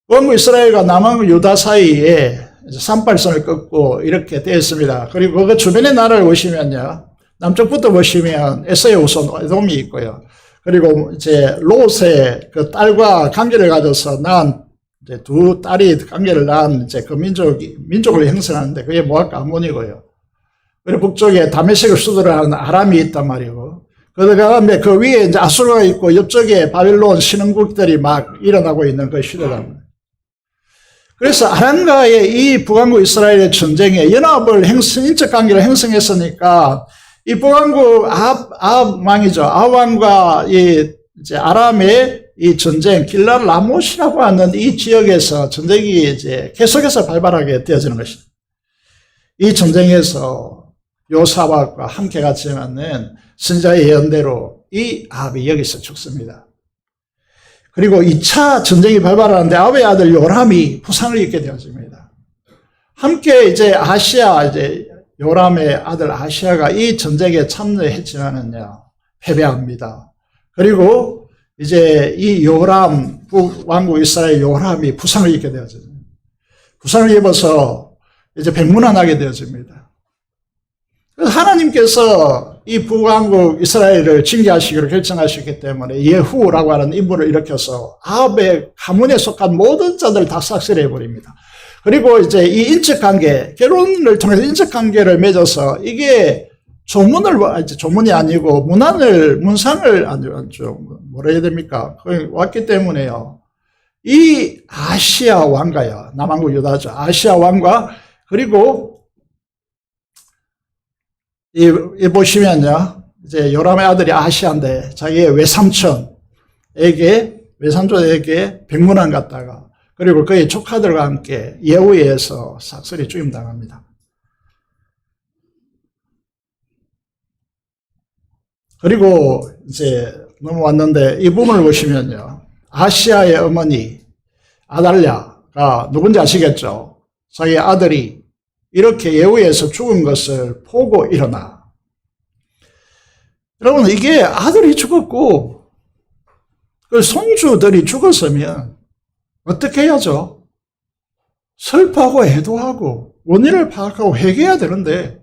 북왕국 이스라엘과 남왕국 유다 사이에 산발선을 긋고 이렇게 되어 있습니다. 그리고 그 주변의 나라를 보시면요, 남쪽부터 보시면 에서의 후손 에돔이 있고요. 그리고 이제 롯의 그 딸과 관계를 가져서 낳은 이제 두 딸이 관계를 낳은 이제 그 민족을 형성하는데 그게 모압과 암몬이고요. 그리고 북쪽에 다메섹을 수도로 하는 아람이 있단 말이고, 그 다음에 그 위에 이제 아수르가 있고 옆쪽에 바빌론 신흥국들이 막 일어나고 있는 그 시대랍니다. 그래서 아람과의 이 북왕국 이스라엘의 전쟁에 인적 관계를 형성했으니까 이 북왕국 아합 왕이죠. 아합 왕과 이 이제 아람의 이 전쟁, 길랄 라못이라고 하는 이 지역에서 전쟁이 이제 계속해서 발발하게 되어지는 것입니다. 이 전쟁에서 요사박과 함께 같이 하는 선지자의 예언대로 이 아합이 여기서 죽습니다. 그리고 2차 전쟁이 발발하는데 아합의 아들 요람이 부상을 입게 되어집니다. 함께 이제 아시아, 이제 요람의 아들 아시아가 이 전쟁에 참여했지만은요, 패배합니다. 그리고 이제 이 요람, 북왕국 이스라엘 요람이 부상을 입게 되어집니다. 부상을 입어서 이제 백문화나게 되어집니다. 그래서 하나님께서 이 북왕국 이스라엘을 징계하시기로 결정하셨기 때문에 예후라고 하는 인물을 일으켜서 아합의 가문에 속한 모든 자들을 다 삭살해버립니다. 그리고 이제 이 인척관계, 결혼을 통해서 인척관계를 맺어서 이게 조문이 아니고 문상을, 뭐라 해야 됩니까? 왔기 때문에요. 이 아시아 왕가요. 남왕국 유다죠. 아시아 왕과, 그리고, 이 보시면요. 이제 요람의 아들이 아시아인데 자기의 외삼촌에게 백문안 갔다가, 그리고 그의 조카들과 함께 예후에 의해서 삭슬이 죽임당합니다. 그리고 이제 넘어왔는데 이 부분을 보시면요. 아시아의 어머니 아달랴가 누군지 아시겠죠? 자기 아들이 이렇게 예후에서 죽은 것을 보고 일어나. 여러분, 이게 아들이 죽었고 그 손주들이 죽었으면 어떻게 해야죠? 슬퍼하고 애도하고 원인을 파악하고 회개해야 되는데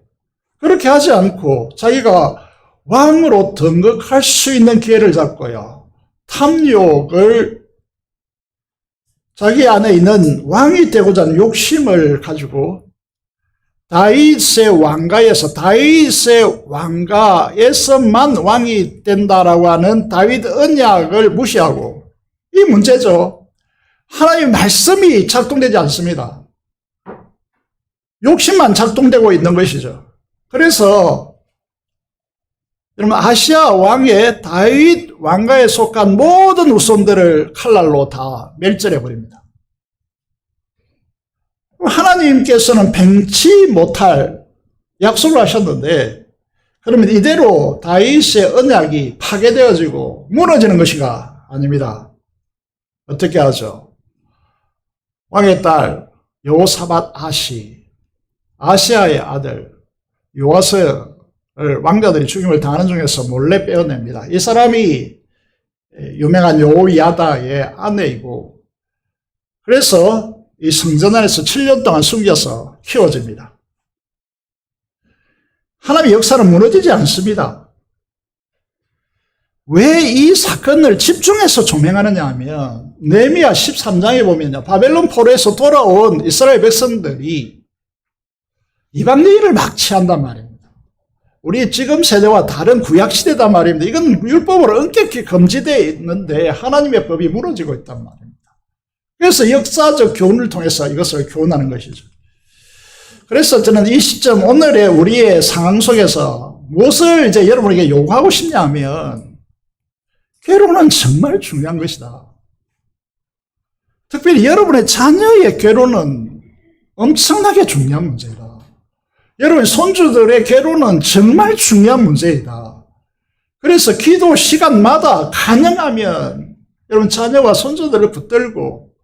그렇게 하지 않고 자기가 왕으로 등극할 수 있는 기회를 잡고요. 탐욕을, 자기 안에 있는 왕이 되고자 하는 욕심을 가지고 다윗의 왕가에서만 왕이 된다라고 하는 다윗 언약을 무시하고, 이 문제죠. 하나님의 말씀이 작동되지 않습니다. 욕심만 작동되고 있는 것이죠. 그래서 여러분, 아시아 왕의 다윗 왕가에 속한 모든 후손들을 칼날로 다 멸절해 버립니다. 하나님께서는 팽치 못할 약속을 하셨는데, 그러면 이대로 다윗의 언약이 파괴되어지고 무너지는 것이가 아닙니다. 어떻게 하죠? 왕의 딸 여호사밧 아시아의 아들 요아스를 왕자들이 죽임을 당하는 중에서 몰래 빼어냅니다. 이 사람이 유명한 요야다의 아내이고, 그래서 이 성전 안에서 7년 동안 숨겨서 키워집니다. 하나님의 역사는 무너지지 않습니다. 왜 이 사건을 집중해서 조명하느냐 하면, 느헤미야 13장에 보면요, 바벨론 포로에서 돌아온 이스라엘 백성들이 이방인을 막 취한단 말입니다. 우리 지금 세대와 다른 구약시대단 말입니다. 이건 율법으로 엄격히 금지되어 있는데 하나님의 법이 무너지고 있단 말입니다. 그래서 역사적 교훈을 통해서 이것을 교훈하는 것이죠. 그래서 저는 이 시점, 오늘의 우리의 상황 속에서 무엇을 이제 여러분에게 요구하고 싶냐면, 결혼은 정말 중요한 것이다. 특별히 여러분의 자녀의 결혼은 엄청나게 중요한 문제다. 여러분 손주들의 결혼은 정말 중요한 문제이다. 그래서 기도 시간마다 가능하면 여러분 자녀와 손주들을 붙들고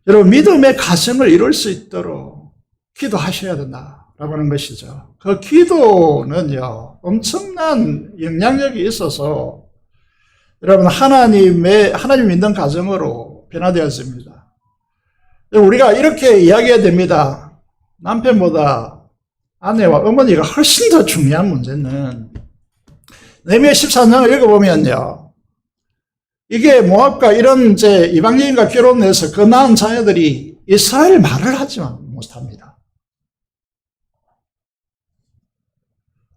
여러분 믿음의 가정을 이룰 수 있도록 기도하셔야 된다라고 하는 것이죠. 그 기도는요, 엄청난 영향력이 있어서 여러분 하나님 믿는 가정으로 변화되었습니다. 우리가 이렇게 이야기해야 됩니다. 남편보다 아내와 어머니가 훨씬 더 중요한 문제는, 느헤미야 14장을 읽어보면요, 이게 모압과 이런 이제 이방인과 결혼해서 그 낳은 자녀들이 이스라엘 말을 하지 못합니다.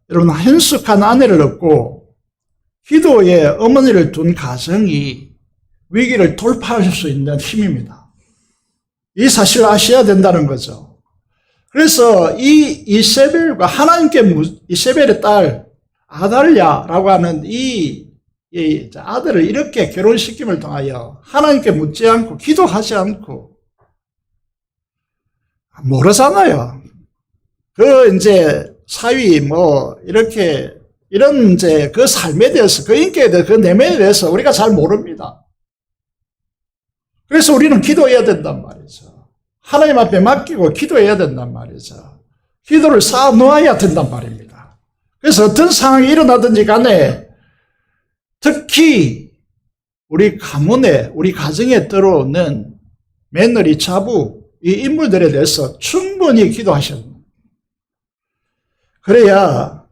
여러분, 현숙한 아내를 얻고 기도에 어머니를 둔 가정이 위기를 돌파할 수 있는 힘입니다. 이 사실을 아셔야 된다는 거죠. 그래서 이 이세벨과 이세벨의 딸 아달랴라고 하는 이 이 아들을 이렇게 결혼시킴을 통하여 하나님께 묻지 않고 기도하지 않고 모르잖아요. 그 이제 사위 뭐 이렇게 이런 이제 그 삶에 대해서 그 인격에 대해서 그 내면에 대해서 우리가 잘 모릅니다. 그래서 우리는 기도해야 된단 말이죠. 하나님 앞에 맡기고 기도해야 된단 말이죠. 기도를 쌓아 놓아야 된단 말입니다. 그래서 어떤 상황이 일어나든지 간에 특히 우리 가문에 우리 가정에 들어오는 며느리, 자부 이 인물들에 대해서 충분히 기도하셔야 됩니다. 그래야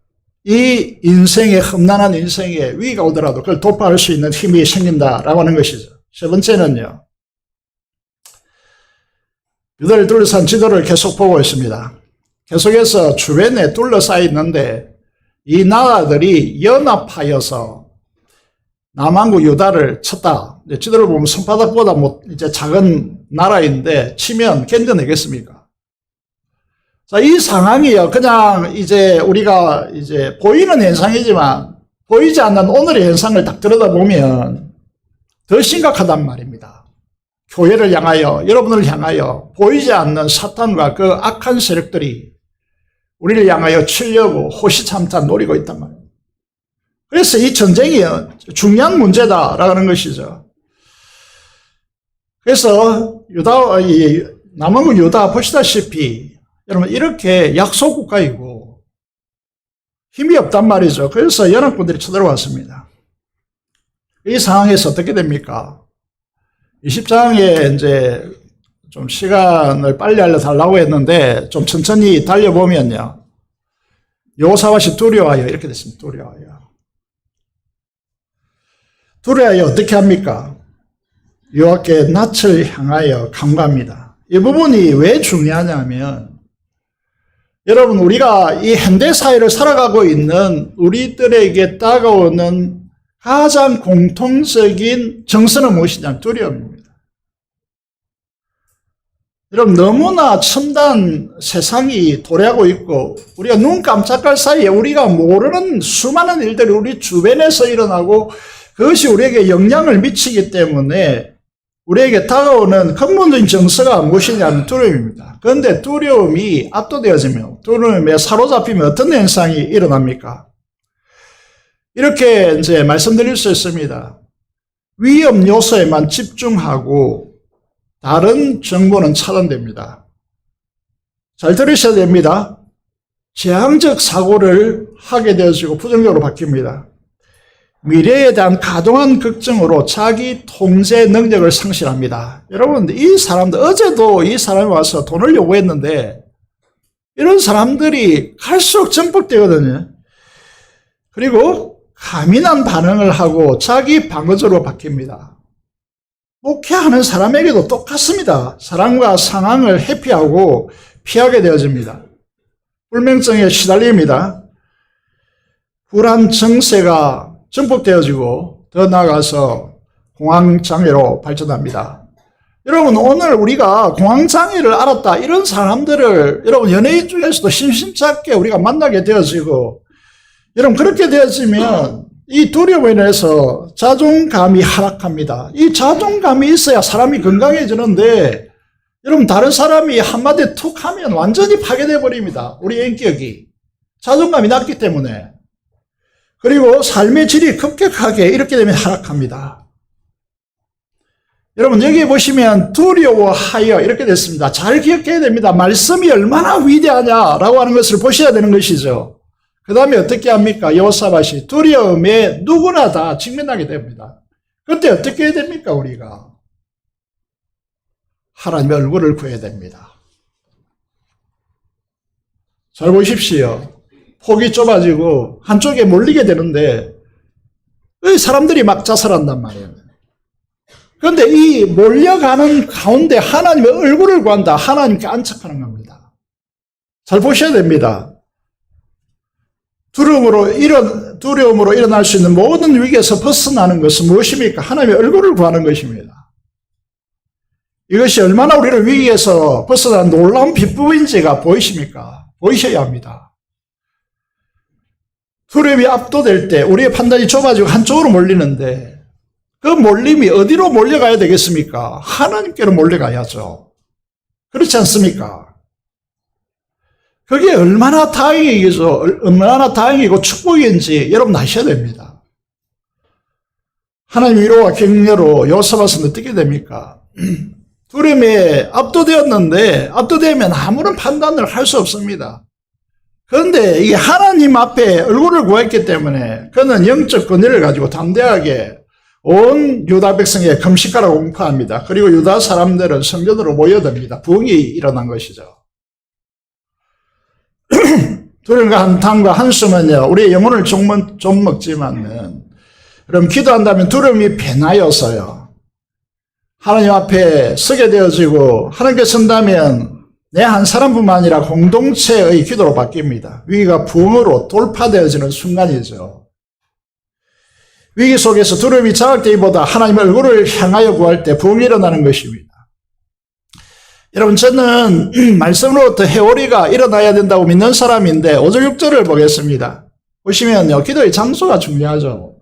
이 인생의 험난한 인생에 위기가 오더라도 그걸 돌파할 수 있는 힘이 생긴다라고 하는 것이죠. 세 번째는요. 유다를 둘러싼 지도를 계속 보고 있습니다. 계속해서 주변에 둘러싸여 있는데 이 나라들이 연합하여서 남한국 유다를 쳤다. 지도를 보면 손바닥보다 이제 작은 나라인데 치면 견뎌내겠습니까? 자, 이 상황이요. 그냥 이제 우리가 이제 보이는 현상이지만 보이지 않는 오늘의 현상을 딱 들여다보면 더 심각하단 말입니다. 교회를 향하여, 여러분을 향하여 보이지 않는 사탄과 그 악한 세력들이 우리를 향하여 치려고 호시탐탐 노리고 있단 말입니다. 그래서 이 전쟁이 중요한 문제다라는 것이죠. 그래서 남한국 유다 보시다시피 여러분 이렇게 약소 국가이고 힘이 없단 말이죠. 그래서 연합군들이 쳐들어왔습니다. 이 상황에서 어떻게 됩니까? 20장에 이제 좀 시간을 빨리 알려달라고 했는데 좀 천천히 달려보면요. 여호사밧이 두려워하여 이렇게 됐습니다. 두려워하여 어떻게 합니까? 여호와께 낯을 향하여 간구합니다. 이 부분이 왜 중요하냐면 여러분 우리가 이 현대사회를 살아가고 있는 우리들에게 다가오는 가장 공통적인 정서는 무엇이냐면 두려움입니다. 여러분 너무나 첨단 세상이 도래하고 있고 우리가 눈 깜짝할 사이에 우리가 모르는 수많은 일들이 우리 주변에서 일어나고 그것이 우리에게 영향을 미치기 때문에 우리에게 다가오는 근본적인 정서가 무엇이냐면 두려움입니다. 그런데 두려움이 압도되어지면 두려움에 사로잡히면 어떤 현상이 일어납니까? 이렇게 이제 말씀드릴 수 있습니다. 위험 요소에만 집중하고 다른 정보는 차단됩니다. 잘 들으셔야 됩니다. 재앙적 사고를 하게 되어지고 부정적으로 바뀝니다. 미래에 대한 과도한 걱정으로 자기 통제 능력을 상실합니다. 여러분, 이 사람들, 어제도 이 사람이 와서 돈을 요구했는데, 이런 사람들이 갈수록 전폭되거든요. 그리고 가민한 반응을 하고 자기 방어적으로 바뀝니다. 목회하는 사람에게도 똑같습니다. 사람과 상황을 회피하고 피하게 되어집니다. 불명증에 시달립니다. 불안 증세가 전폭되어지고 더 나아가서 공황장애로 발전합니다. 여러분 오늘 우리가 공황장애를 알았다 이런 사람들을 여러분 연예인 중에서도 심심찮게 우리가 만나게 되어지고 여러분 그렇게 되어지면 이 두려움에 인해서 자존감이 하락합니다. 이 자존감이 있어야 사람이 건강해지는데 여러분 다른 사람이 한마디 툭 하면 완전히 파괴되어 버립니다. 우리 인격이 자존감이 낮기 때문에. 그리고 삶의 질이 급격하게 이렇게 되면 하락합니다. 여러분 여기 보시면 두려워하여 이렇게 됐습니다. 잘 기억해야 됩니다. 말씀이 얼마나 위대하냐라고 하는 것을 보셔야 되는 것이죠. 그 다음에 어떻게 합니까? 여호사밧이 두려움에 누구나 다 직면하게 됩니다. 그때 어떻게 해야 됩니까? 우리가 하나님의 얼굴을 구해야 됩니다. 잘 보십시오. 폭이 좁아지고 한쪽에 몰리게 되는데 사람들이 막 자살한단 말이에요. 그런데 이 몰려가는 가운데 하나님의 얼굴을 구한다. 하나님께 안착하는 겁니다. 잘 보셔야 됩니다. 두려움으로 일어날 수 있는 모든 위기에서 벗어나는 것은 무엇입니까? 하나님의 얼굴을 구하는 것입니다. 이것이 얼마나 우리를 위기에서 벗어나는 놀라운 비법인지가 보이십니까? 보이셔야 합니다. 두려움이 압도될 때 우리의 판단이 좁아지고 한쪽으로 몰리는데 그 몰림이 어디로 몰려가야 되겠습니까? 하나님께로 몰려가야죠. 그렇지 않습니까? 그게 얼마나 다행이죠. 얼마나 다행이고 축복인지 여러분 아셔야 됩니다. 하나님 위로와 격려로 여호사밧은 어떻게 됩니까? 두려움에 압도되었는데 압도되면 아무런 판단을 할 수 없습니다. 그런데 이게 하나님 앞에 얼굴을 구했기 때문에 그는 영적 권위를 가지고 담대하게 온 유다 백성에 금식하라고 공포합니다. 그리고 유다 사람들은 성전으로 모여듭니다. 부흥이 일어난 것이죠. 두려움과 한탄과 한숨은요, 우리의 영혼을 좀 먹지만은, 여러분, 기도한다면 두려움이 배나여서요, 하나님 앞에 서게 되어지고, 하나님께 선다면 내 한 사람뿐만 아니라 공동체의 기도로 바뀝니다. 위기가 부흥으로 돌파되어지는 순간이죠. 위기 속에서 두려움이 자각되기보다 하나님의 얼굴을 향하여 구할 때 부흥이 일어나는 것입니다. 여러분, 저는 말씀으로부터 회오리가 일어나야 된다고 믿는 사람인데 5절 6절을 보겠습니다. 보시면요, 기도의 장소가 중요하죠.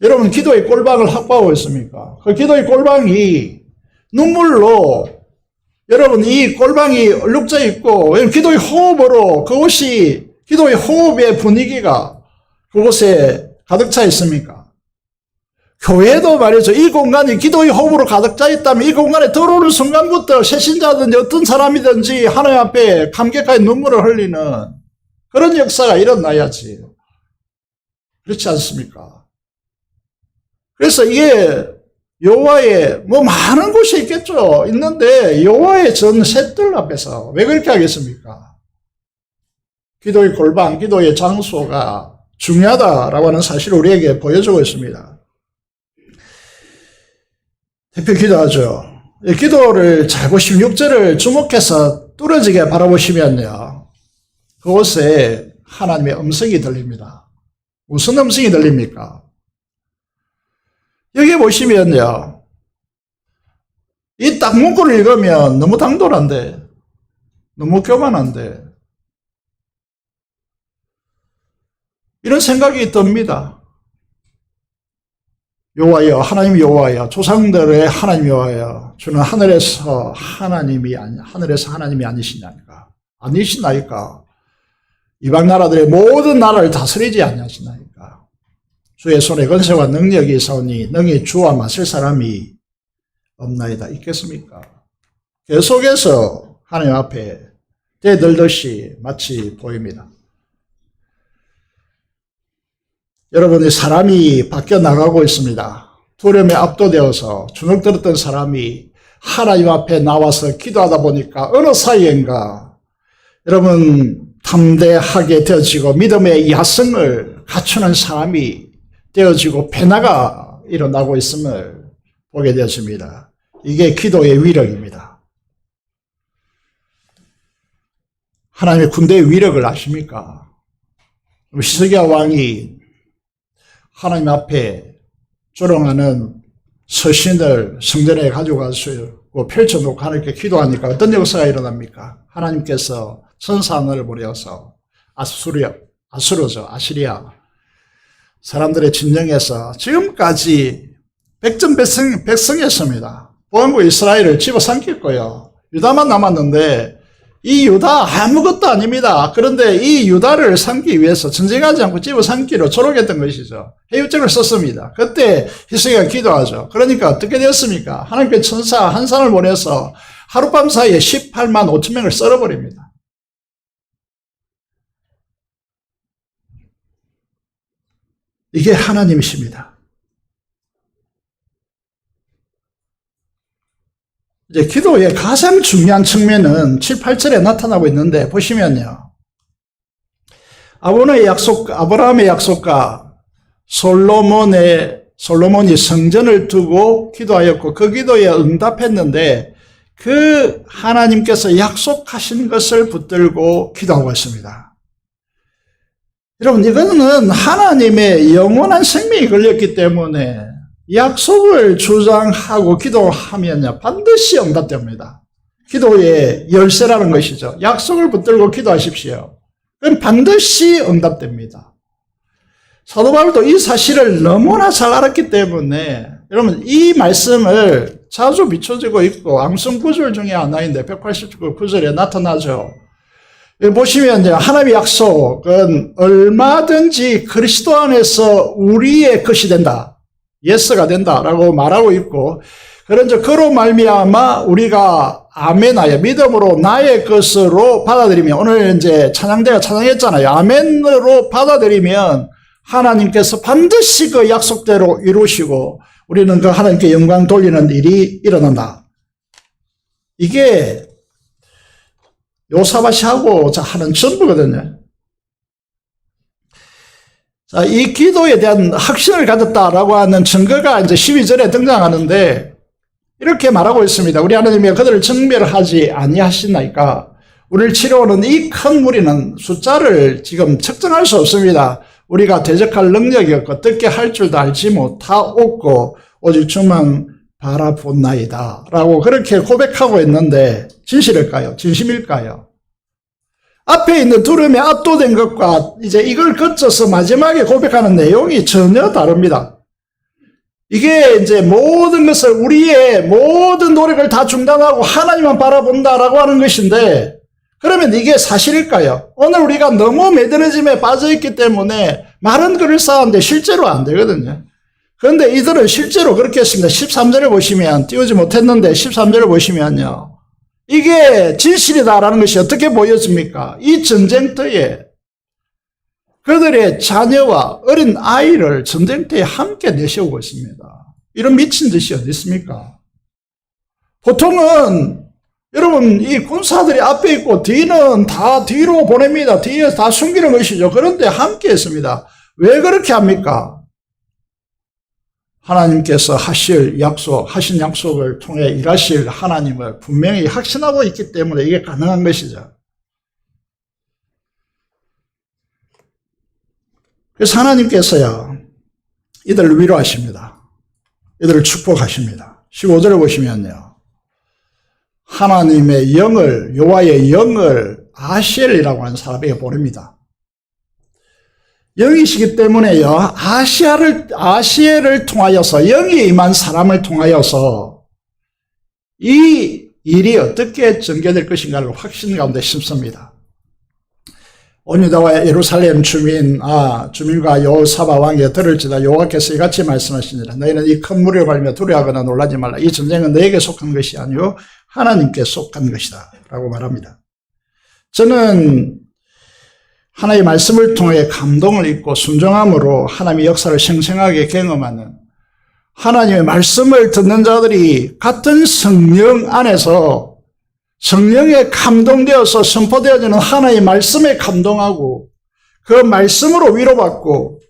여러분, 기도의 꼴방을 확보하고 있습니까? 그 기도의 꼴방이 눈물로, 여러분, 이 꼴방이 얼룩져 있고 기도의 호흡으로, 그것이 기도의 호흡의 분위기가 그곳에 가득 차 있습니까? 교회도 말이죠. 이 공간이 기도의 호흡으로 가득 차 있다면 이 공간에 들어오는 순간부터 새신자든지 어떤 사람이든지 하나님 앞에 감격하게 눈물을 흘리는 그런 역사가 일어나야지. 그렇지 않습니까? 그래서 이게 여호와의 많은 곳이 있겠죠. 있는데 여호와의 전 셋들 앞에서 왜 그렇게 하겠습니까? 기도의 골방, 기도의 장소가 중요하다라고 하는 사실을 우리에게 보여주고 있습니다. 대표 기도하죠. 이 기도를 잘 보시면 6절을 주목해서 뚫어지게 바라보시면요, 그곳에 하나님의 음성이 들립니다. 무슨 음성이 들립니까? 여기 보시면요, 이 딱 문구를 읽으면 너무 당돌한데, 너무 교만한데, 이런 생각이 듭니다. 여호와여, 하나님 여호와여, 조상들의 하나님 여호와여, 주는 하늘에서 하나님이 아니시나이까? 아니시나이까? 이방 나라들의 모든 나라를 다스리지 아니하시나이까? 주의 손에 권세와 능력이 있사오니 능히 주와 맞설 사람이 없나이다. 있겠습니까? 계속해서 하나님 앞에 대들듯이 마치 보입니다. 여러분의 사람이 바뀌어 나가고 있습니다. 두려움에 압도되어서 주눅 들었던 사람이 하나님 앞에 나와서 기도하다 보니까 어느 사이인가 여러분 담대하게 되어지고 믿음의 야성을 갖추는 사람이 되어지고 변화가 일어나고 있음을 보게 되었습니다. 이게 기도의 위력입니다. 하나님의 군대의 위력을 아십니까? 히스기야 왕이 하나님 앞에 조롱하는 서신을 성전에 가져가서 펼쳐놓고 하나님께 기도하니까 어떤 역사가 일어납니까? 하나님께서 천사 하나를 보내어서 아수르죠. 사람들의 진영에서 지금까지 백성이었습니다. 보안국 이스라엘을 집어삼켰고요. 유다만 남았는데 이 유다 아무것도 아닙니다. 그런데 이 유다를 삼기 위해서 전쟁하지 않고 집어삼기로 조롱했던 것이죠. 해유증을 썼습니다. 그때 히스기야가 기도하죠. 그러니까 어떻게 되었습니까? 하나님께 천사 한 사람을 보내서 하룻밤 사이에 18만 5천 명을 썰어버립니다. 이게 하나님이십니다. 이제 기도의 가장 중요한 측면은 7, 8절에 나타나고 있는데 보시면요. 아브라함의 약속과 솔로몬이 성전을 두고 기도하였고 그 기도에 응답했는데 그 하나님께서 약속하신 것을 붙들고 기도하고 있습니다. 여러분, 이거는 하나님의 영원한 생명이 걸렸기 때문에 약속을 주장하고 기도하면 반드시 응답됩니다. 기도의 열쇠라는 것이죠. 약속을 붙들고 기도하십시오. 그럼 반드시 응답됩니다. 사도 바울도 이 사실을 너무나 잘 알았기 때문에 여러분 이 말씀을 자주 비춰지고 있고 암송 구절 중에 하나인데 189구절에 나타나죠. 여기 보시면 이제 하나님의 약속은 얼마든지 그리스도 안에서 우리의 것이 된다. 예스가 된다라고 말하고 있고 그런즉 그로 말미암아 우리가 아멘하여 믿음으로 나의 것으로 받아들이면 오늘 이제 찬양대가 찬양했잖아요. 아멘으로 받아들이면 하나님께서 반드시 그 약속대로 이루시고 우리는 그 하나님께 영광 돌리는 일이 일어난다. 이게 요사밭이 하고자 하는 전부거든요. 자, 이 기도에 대한 확신을 가졌다라고 하는 증거가 이제 12절에 등장하는데 이렇게 말하고 있습니다. 우리 하나님이 그들을 정멸하지 아니하시나이까. 우리를 치러오는 이 큰 무리는 숫자를 지금 측정할 수 없습니다. 우리가 대적할 능력이 없고 어떻게 할 줄도 알지 못하옵고 오직 주만 바라본나이다 라고 그렇게 고백하고 있는데 진실일까요? 진심일까요? 앞에 있는 두려움에 압도된 것과 이제 이걸 거쳐서 마지막에 고백하는 내용이 전혀 다릅니다. 이게 이제 모든 것을 우리의 모든 노력을 다 중단하고 하나님만 바라본다라고 하는 것인데 그러면 이게 사실일까요? 오늘 우리가 너무 매드러짐에 빠져있기 때문에 말은 그럴싸한데 실제로 안 되거든요. 그런데 이들은 실제로 그렇게 했습니다. 13절을 보시면 띄우지 못했는데 13절을 보시면요. 이게 진실이다라는 것이 어떻게 보여집니까? 이 전쟁터에 그들의 자녀와 어린 아이를 전쟁터에 함께 내세우고 있습니다. 이런 미친 짓이 어디 있습니까? 보통은 여러분 이 군사들이 앞에 있고 뒤는 다 뒤로 보냅니다. 뒤에 다 숨기는 것이죠. 그런데 함께 했습니다. 왜 그렇게 합니까? 하나님께서 하신 약속을 통해 일하실 하나님을 분명히 확신하고 있기 때문에 이게 가능한 것이죠. 그래서 하나님께서요, 이들을 위로하십니다. 이들을 축복하십니다. 15절을 보시면요. 하나님의 영을, 여호와의 영을 아시엘이라고 하는 사람에게 보냅니다. 영이시기 때문에요, 아시엘을 통하여서, 영이 임한 사람을 통하여서 이 일이 어떻게 전개될 것인가를 확신 가운데 심습니다. 온 유다와 예루살렘 주민과 여호사밧 왕이 들을지다. 여호와께서 이같이 말씀하시니라. 너희는 이 큰 무리를 밟으며 두려워하거나 놀라지 말라. 이 전쟁은 너에게 속한 것이 아니요 하나님께 속한 것이다 라고 말합니다. 저는 하나님의 말씀을 통해 감동을 입고 순종함으로 하나님의 역사를 생생하게 경험하는 하나님의 말씀을 듣는 자들이 같은 성령 안에서 성령에 감동되어서 선포되어지는 하나님의 말씀에 감동하고 그 말씀으로 위로받고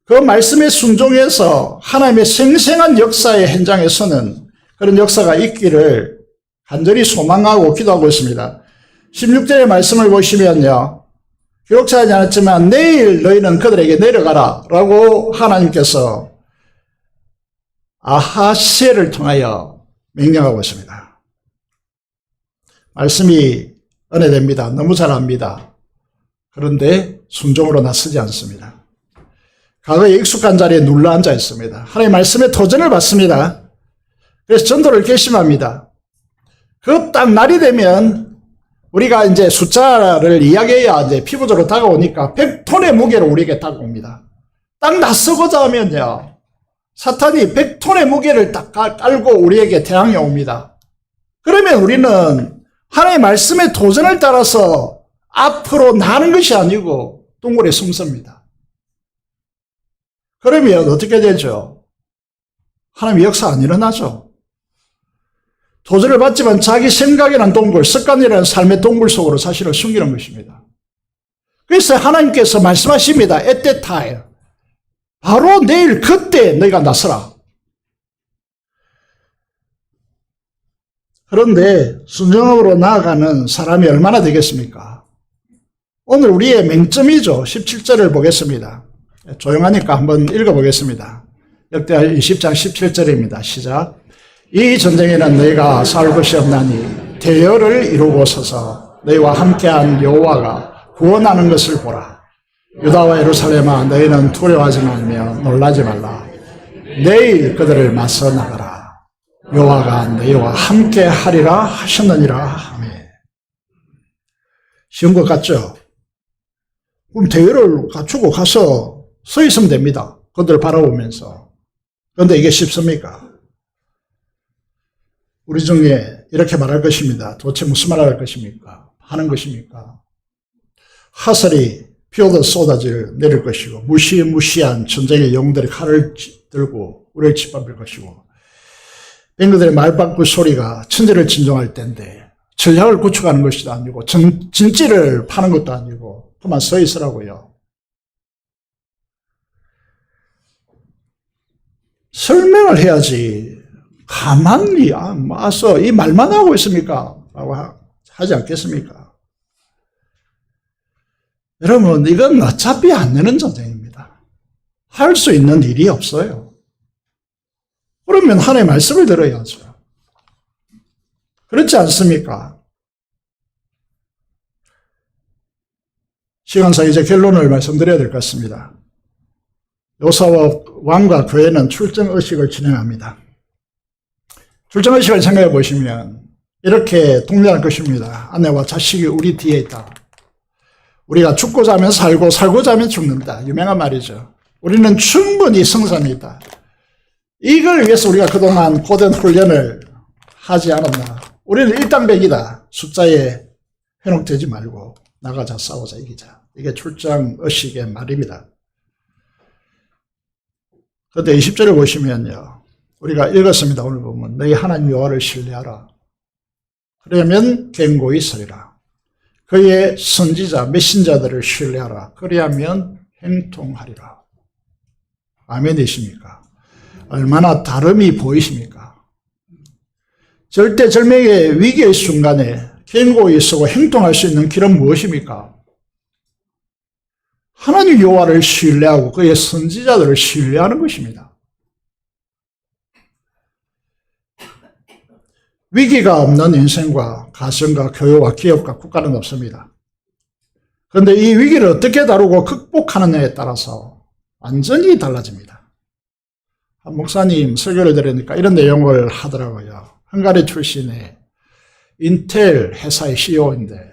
그 말씀에 순종해서 하나님의 생생한 역사의 현장에 서는 그런 역사가 있기를 간절히 소망하고 기도하고 있습니다. 16절의 말씀을 보시면요. 기록하지 않았지만 내일 너희는 그들에게 내려가라 라고 하나님께서 아하시엘을 통하여 명령하고 있습니다. 말씀이 은혜됩니다. 너무 잘 압니다. 그런데 순종으로 나서지 않습니다. 과거에 익숙한 자리에 눌러 앉아 있습니다. 하나님의 말씀에 도전을 받습니다. 그래서 전도를 결심합니다. 그 딱 날이 되면 우리가 이제 숫자를 이야기해야 이제 피부적으로 다가오니까 100톤의 무게로 우리에게 다가옵니다. 딱 나서고자 하면요. 사탄이 100톤의 무게를 딱 깔고 우리에게 대항해 옵니다. 그러면 우리는 하나님의 말씀의 도전을 따라서 앞으로 나는 것이 아니고 동굴에 숨습니다. 그러면 어떻게 되죠? 하나님의 역사 안 일어나죠. 도전을 받지만 자기 생각이라는 동굴, 습관이라는 삶의 동굴 속으로 자신을 숨기는 것입니다. 그래서 하나님께서 말씀하십니다. At that time. 바로 내일 그때 너희가 나서라. 그런데 순종으로 나아가는 사람이 얼마나 되겠습니까? 오늘 우리의 맹점이죠. 17절을 보겠습니다. 조용하니까 한번 읽어보겠습니다. 역대하 20장 17절입니다. 시작. 이 전쟁에는 너희가 싸울 것이 없나니 대열을 이루고 서서 너희와 함께한 여호와가 구원하는 것을 보라. 유다와 예루살렘아 너희는 두려워하지 말며 놀라지 말라. 내일 그들을 맞서 나가라. 여호와가 너희와 함께 하리라 하셨느니라. 아멘. 쉬운 것 같죠? 그럼 대열을 갖추고 가서 서 있으면 됩니다. 그들 바라보면서. 그런데 이게 쉽습니까? 우리 중에 이렇게 말할 것입니다. 도대체 무슨 말을 할 것입니까? 하는 것입니까? 화살이 피오듯 내릴 것이고 무시무시한 전쟁의 영웅들이 칼을 들고 우리를 짓밟을 것이고 뱅그들의 말방구 소리가 천지를 진동할 때인데 전략을 구축하는 것이 아니고 진지를 파는 것도 아니고 그만 서 있으라고요. 설명을 해야지 가만히 와서 이 말만 하고 있습니까? 라고 하지 않겠습니까? 여러분 이건 어차피 안 되는 전쟁입니다. 할 수 있는 일이 없어요. 그러면 하나님의 말씀을 들어야죠. 그렇지 않습니까? 시간상 이제 결론을 말씀드려야 될 것 같습니다. 요사와 왕과 교회는 출정의식을 진행합니다. 출정의식을 생각해 보시면 이렇게 동작할 것입니다. 아내와 자식이 우리 뒤에 있다. 우리가 죽고자 하면 살고 살고자 하면 죽는다. 유명한 말이죠. 우리는 충분히 성삼이 있다. 이걸 위해서 우리가 그동안 고된 훈련을 하지 않았나. 우리는 일당백이다. 숫자에 현혹되지 말고 나가자 싸우자 이기자. 이게 출정의식의 말입니다. 그런데 20절을 보시면요. 우리가 읽었습니다. 오늘 보면 너희 하나님 여호와를 신뢰하라. 그러면 견고히 서리라. 그의 선지자 메신저들을 신뢰하라. 그리하면 행통하리라. 아멘이십니까? 얼마나 다름이 보이십니까? 절대절명의 위기의 순간에 견고히 서고 행동할 수 있는 길은 무엇입니까? 하나님 여호와를 신뢰하고 그의 선지자들을 신뢰하는 것입니다. 위기가 없는 인생과 가정과 교회와 기업과 국가는 없습니다. 그런데 이 위기를 어떻게 다루고 극복하느냐에 따라서 완전히 달라집니다. 한 목사님 설교를 들으니까 이런 내용을 하더라고요. 헝가리 출신의 인텔 회사의 CEO인데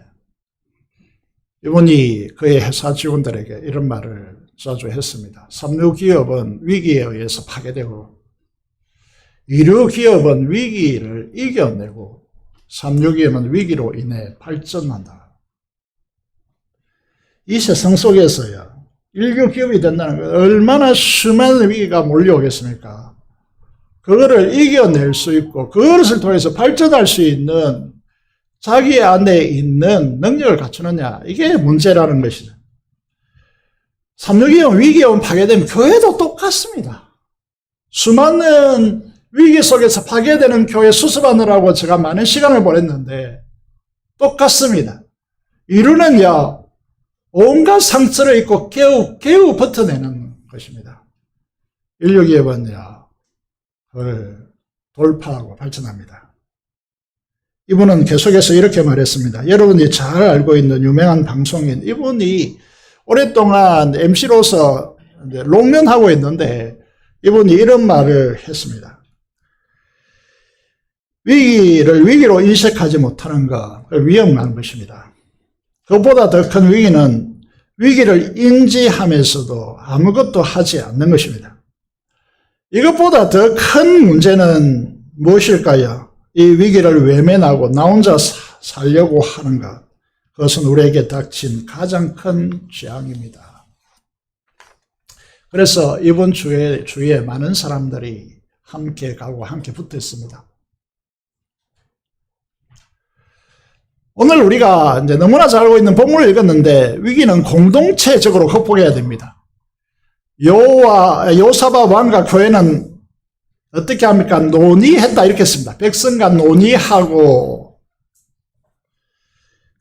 이분이 그의 회사 직원들에게 이런 말을 자주 했습니다. 삼류 기업은 위기에 의해서 파괴되고 이류 기업은 위기를 이겨내고 삼류 기업은 위기로 인해 발전한다. 이 세상 속에서요. 일류 기업이 된다는 건 얼마나 수많은 위기가 몰려오겠습니까? 그거를 이겨낼 수 있고 그것을 통해서 발전할 수 있는 자기 안에 있는 능력을 갖추느냐 이게 문제라는 것이죠. 삼류기업 위기에 파괴되면 교회도 똑같습니다. 수많은 위기 속에서 파괴되는 교회 수습하느라고 제가 많은 시간을 보냈는데 똑같습니다. 이루는요 온갖 상처를 입고 겨우 버텨내는 것입니다. 인류기업은요 그걸 돌파하고 발전합니다. 이분은 계속해서 이렇게 말했습니다. 여러분이 잘 알고 있는 유명한 방송인 이분이 오랫동안 MC로서 롱런하고 있는데 이분이 이런 말을 했습니다. 위기를 위기로 인식하지 못하는 것, 위험한 것입니다. 그것보다 더 큰 위기는 위기를 인지하면서도 아무것도 하지 않는 것입니다. 이것보다 더 큰 문제는 무엇일까요? 이 위기를 외면하고 나 혼자 살려고 하는 것. 그것은 우리에게 닥친 가장 큰 재앙입니다. 그래서 이번 주에 많은 사람들이 함께 가고 함께 붙어 있습니다. 오늘 우리가 이제 너무나 잘 알고 있는 본문을 읽었는데 위기는 공동체적으로 극복해야 됩니다. 요사바 왕과 교회는 어떻게 합니까? 논의했다 이렇게 했습니다. 백성과 논의하고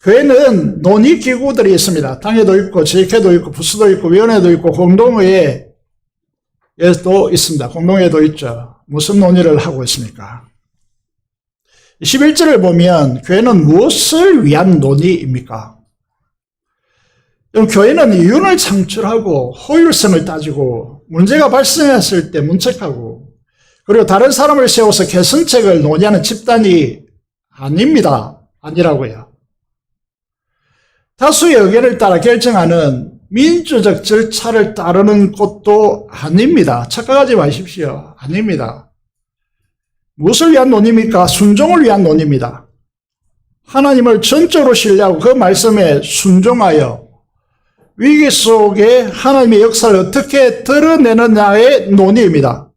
교회는 논의기구들이 있습니다. 당회도 있고 지회도 있고 부스도 있고 위원회도 있고 공동회에도 있습니다. 공동회도 있죠. 무슨 논의를 하고 있습니까? 11절을 보면 교회는 무엇을 위한 논의입니까? 교회는 이윤을 창출하고 효율성을 따지고 문제가 발생했을 때 문책하고 그리고 다른 사람을 세워서 개선책을 논의하는 집단이 아닙니다. 아니라고요. 다수의 의견을 따라 결정하는 민주적 절차를 따르는 것도 아닙니다. 착각하지 마십시오. 아닙니다. 무엇을 위한 논의입니까? 순종을 위한 논의입니다. 하나님을 전적으로 신뢰하고 그 말씀에 순종하여 위기 속에 하나님의 역사를 어떻게 드러내느냐의 논의입니다.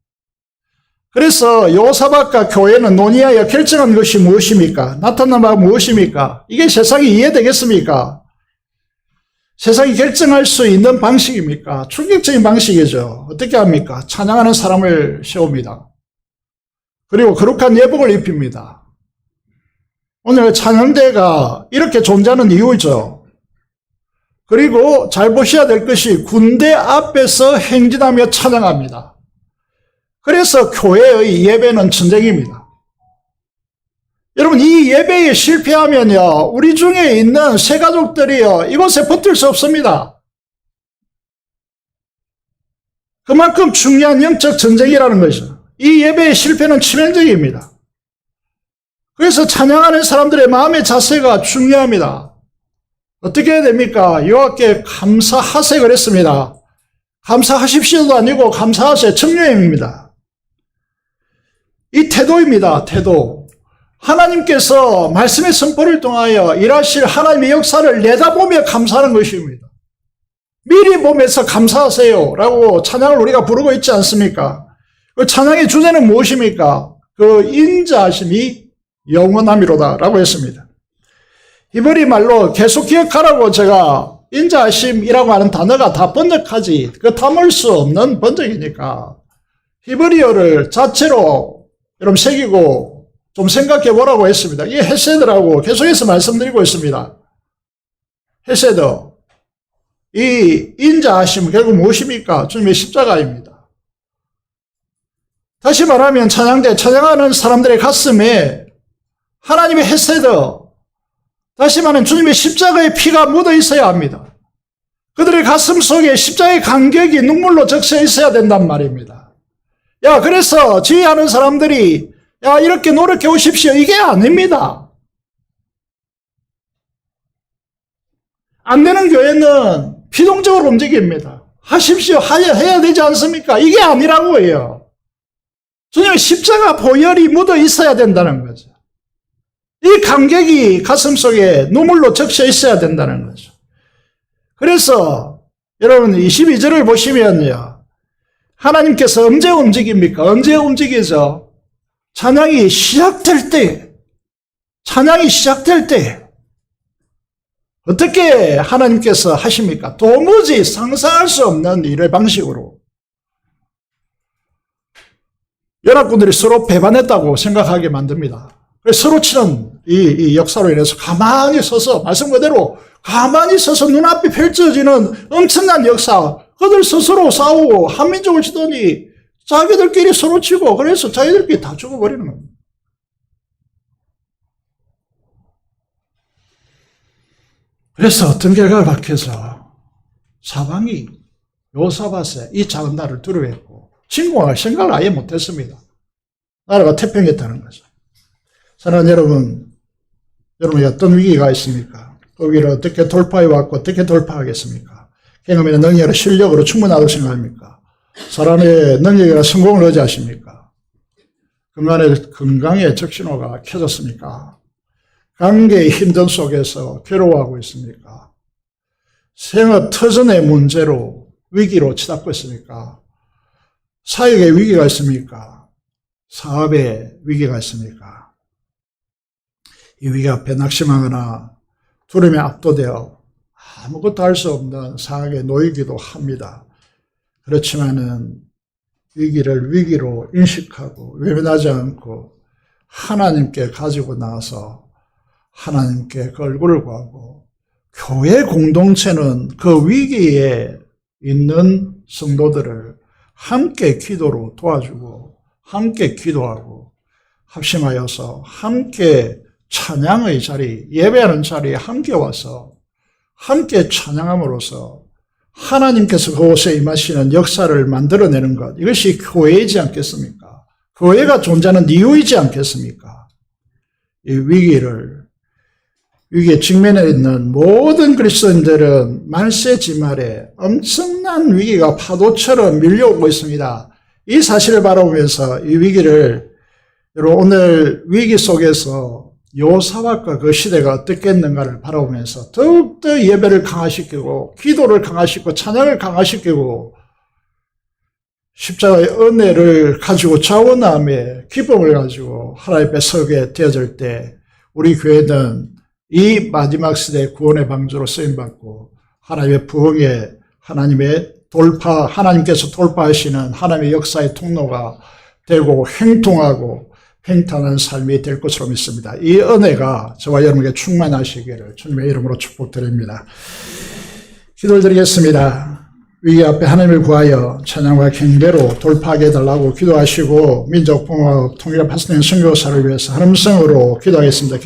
그래서 여호사밧과 교회는 논의하여 결정한 것이 무엇입니까? 나타난 바가 무엇입니까? 이게 세상이 이해되겠습니까? 세상이 결정할 수 있는 방식입니까? 충격적인 방식이죠. 어떻게 합니까? 찬양하는 사람을 세웁니다. 그리고 거룩한 예복을 입힙니다. 오늘 찬양대가 이렇게 존재하는 이유죠. 그리고 잘 보셔야 될 것이 군대 앞에서 행진하며 찬양합니다. 그래서 교회의 예배는 전쟁입니다. 여러분, 이 예배에 실패하면요, 우리 중에 있는 새 가족들이요, 이곳에 버틸 수 없습니다. 그만큼 중요한 영적 전쟁이라는 것이죠. 이 예배의 실패는 치명적입니다. 그래서 찬양하는 사람들의 마음의 자세가 중요합니다. 어떻게 해야 됩니까? 여호와께 감사하세 그랬습니다. 감사하십시오도 아니고 감사하세, 청유행입니다. 이 태도입니다. 태도. 하나님께서 말씀의 선포를 통하여 일하실 하나님의 역사를 내다보며 감사하는 것입니다. 미리 보면서 감사하세요 라고 찬양을 우리가 부르고 있지 않습니까? 그 찬양의 주제는 무엇입니까? 그 인자하심이 영원함이로다 라고 했습니다. 히브리 말로 계속 기억하라고 제가 인자하심이라고 하는 단어가 다 번역하지 그 담을 수 없는 번역이니까 히브리어를 자체로 여러분 새기고 좀 생각해 보라고 했습니다. 이게 헤세드라고 계속해서 말씀드리고 있습니다. 헤세드. 이 인자하심 결국 무엇입니까? 주님의 십자가입니다. 다시 말하면 찬양대, 찬양하는 사람들의 가슴에 하나님의 헤세드, 다시 말하면 주님의 십자가의 피가 묻어 있어야 합니다. 그들의 가슴 속에 십자가의 간격이 눈물로 적셔 있어야 된단 말입니다. 야, 그래서 지휘하는 사람들이 야, 이렇게 노력해 오십시오. 이게 아닙니다. 안 되는 교회는 피동적으로 움직입니다. 하십시오. 해야 되지 않습니까? 이게 아니라고 해요. 주님의 십자가 보혈이 묻어 있어야 된다는 거죠. 이 감격이 가슴속에 눈물로 적셔 있어야 된다는 거죠. 그래서 여러분 22절을 보시면요. 하나님께서 언제 움직입니까? 언제 움직이죠? 찬양이 시작될 때, 어떻게 하나님께서 하십니까? 도무지 상상할 수 없는 일의 방식으로. 연합군들이 서로 배반했다고 생각하게 만듭니다. 서로 치는 이 역사로 인해서 가만히 서서, 말씀 그대로 가만히 서서 눈앞에 펼쳐지는 엄청난 역사, 그들 스스로 싸우고 한민족을 치더니 자기들끼리 서로 치고 그래서 자기들끼리 다 죽어버리는 겁니다. 그래서 어떤 결과를 밝혀서 사방이 여호사밧의 이 작은 나라를 두려워했고 침공할 생각을 아예 못했습니다. 나라가 태평했다는 거죠. 사랑하는 여러분이 어떤 위기가 있습니까? 그 위기를 어떻게 돌파해왔고 어떻게 돌파하겠습니까? 경험이나 능력이나 실력으로 충분하다고 생각합니까? 사람의 능력이나 성공을 의지하십니까? 건강의 적신호가 켜졌습니까? 관계의 힘든 속에서 괴로워하고 있습니까? 생업 터전의 문제로 위기로 치닫고 있습니까? 사역의 위기가 있습니까? 사업의 위기가 있습니까? 이 위기 앞에 낙심하거나 두려움에 압도되어 아무것도 할 수 없는 상황에 놓이기도 합니다. 그렇지만은 위기를 위기로 인식하고 외면하지 않고 하나님께 가지고 나와서 하나님께 그 얼굴을 구하고 교회 공동체는 그 위기에 있는 성도들을 함께 기도로 도와주고 함께 기도하고 합심하여서 함께 찬양의 자리, 예배하는 자리에 함께 와서 함께 찬양함으로써 하나님께서 그곳에 임하시는 역사를 만들어내는 것, 이것이 교회이지 않겠습니까? 교회가 존재하는 이유이지 않겠습니까? 이 위기에 직면해 있는 모든 그리스도인들은 만세지말에 엄청난 위기가 파도처럼 밀려오고 있습니다. 이 사실을 바라보면서 이 위기를, 여러분 오늘 위기 속에서 여호사밧과 그 시대가 어떻겠는가를 바라보면서 더욱더 예배를 강화시키고 기도를 강화시키고 찬양을 강화시키고 십자가의 은혜를 가지고 자원함에 기쁨을 가지고 하나님 앞에 서게 되어질 때 우리 교회는 이 마지막 시대의 구원의 방주로 쓰임받고 하나님의 부흥에 하나님께서 돌파하시는 하나님의 역사의 통로가 되고 행통하고 팽탄한 삶이 될 것으로 믿습니다. 이 은혜가 저와 여러분에게 충만하시기를 주님의 이름으로 축복드립니다. 기도를 드리겠습니다. 위기 앞에 하나님을 구하여 찬양과 경배로 돌파하게 해달라고 기도하시고 민족봉합 통일의 파스팅 선교사를 위해서 한음성으로 기도하겠습니다.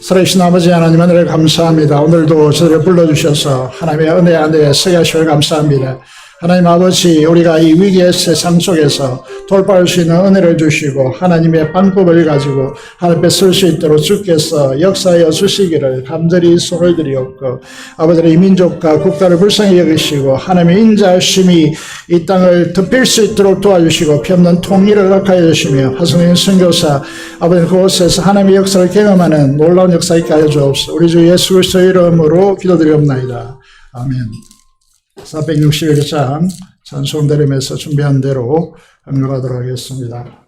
살아계신 아버지 하나님 은혜를 감사합니다. 오늘도 저들을 불러주셔서 하나님의 은혜 안에 서게 하시길 감사합니다. 하나님 아버지, 우리가 이 위기의 세상 속에서 돌파할 수 있는 은혜를 주시고 하나님의 방법을 가지고 하나님 앞에 설 수 있도록 주께서 역사하여 주시기를 간절히 손을 들이옵고 아버지의 이 민족과 국가를 불쌍히 여기시고 하나님의 인자하심이 이 땅을 덮일 수 있도록 도와주시고 피없는 통일을 허락하여 주시며 화성인 선교사 아버지 그곳에서 하나님의 역사를 경험하는 놀라운 역사 있게 하여 주옵소서. 우리 주 예수 그리스도의 이름으로 기도드리옵나이다. 아멘. 461장 찬송 드리면서 준비한 대로 헌금하도록 하겠습니다.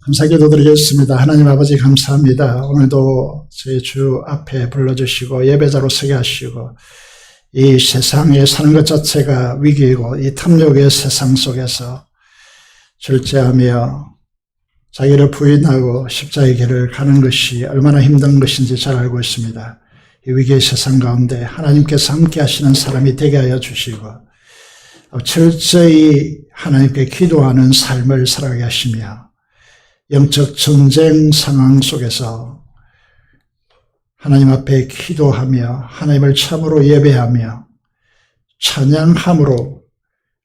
감사기도 드리겠습니다. 하나님 아버지 감사합니다. 오늘도 저희 주 앞에 불러주시고 예배자로 서게 하시고 이 세상에 사는 것 자체가 위기이고 이 탐욕의 세상 속에서 절제하며 자기를 부인하고 십자가의 길을 가는 것이 얼마나 힘든 것인지 잘 알고 있습니다. 이 위기의 세상 가운데 하나님께서 함께 하시는 사람이 되게 하여 주시고 철저히 하나님께 기도하는 삶을 살아가게 하시며 영적 전쟁 상황 속에서 하나님 앞에 기도하며 하나님을 참으로 예배하며 찬양함으로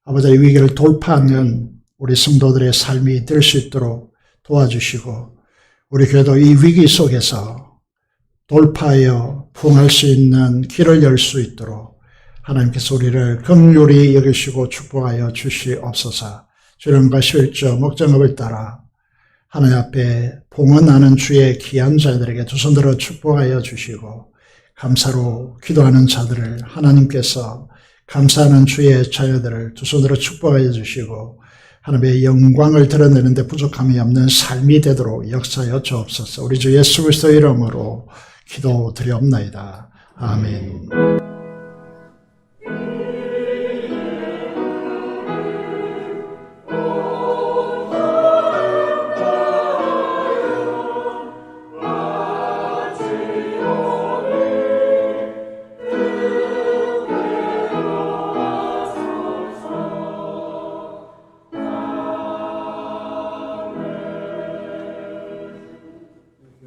아버지의 위기를 돌파하는 우리 성도들의 삶이 될 수 있도록 도와주시고 우리 교회도 이 위기 속에서 돌파하여 부흥할 수 있는 길을 열 수 있도록 하나님께서 우리를 긍휼히 여기시고 축복하여 주시옵소서. 주님과 실조 목정업을 따라 하나님 앞에 봉헌하는 주의 귀한 자들에게 두 손들어 축복하여 주시고 감사로 기도하는 자들을 하나님께서 감사하는 주의 자녀들을 두 손으로 축복하여 주시고 하나님의 영광을 드러내는 데 부족함이 없는 삶이 되도록 역사하여 주옵소서. 우리 주 예수 그리스도의 이름으로 기도드리옵나이다. 아멘.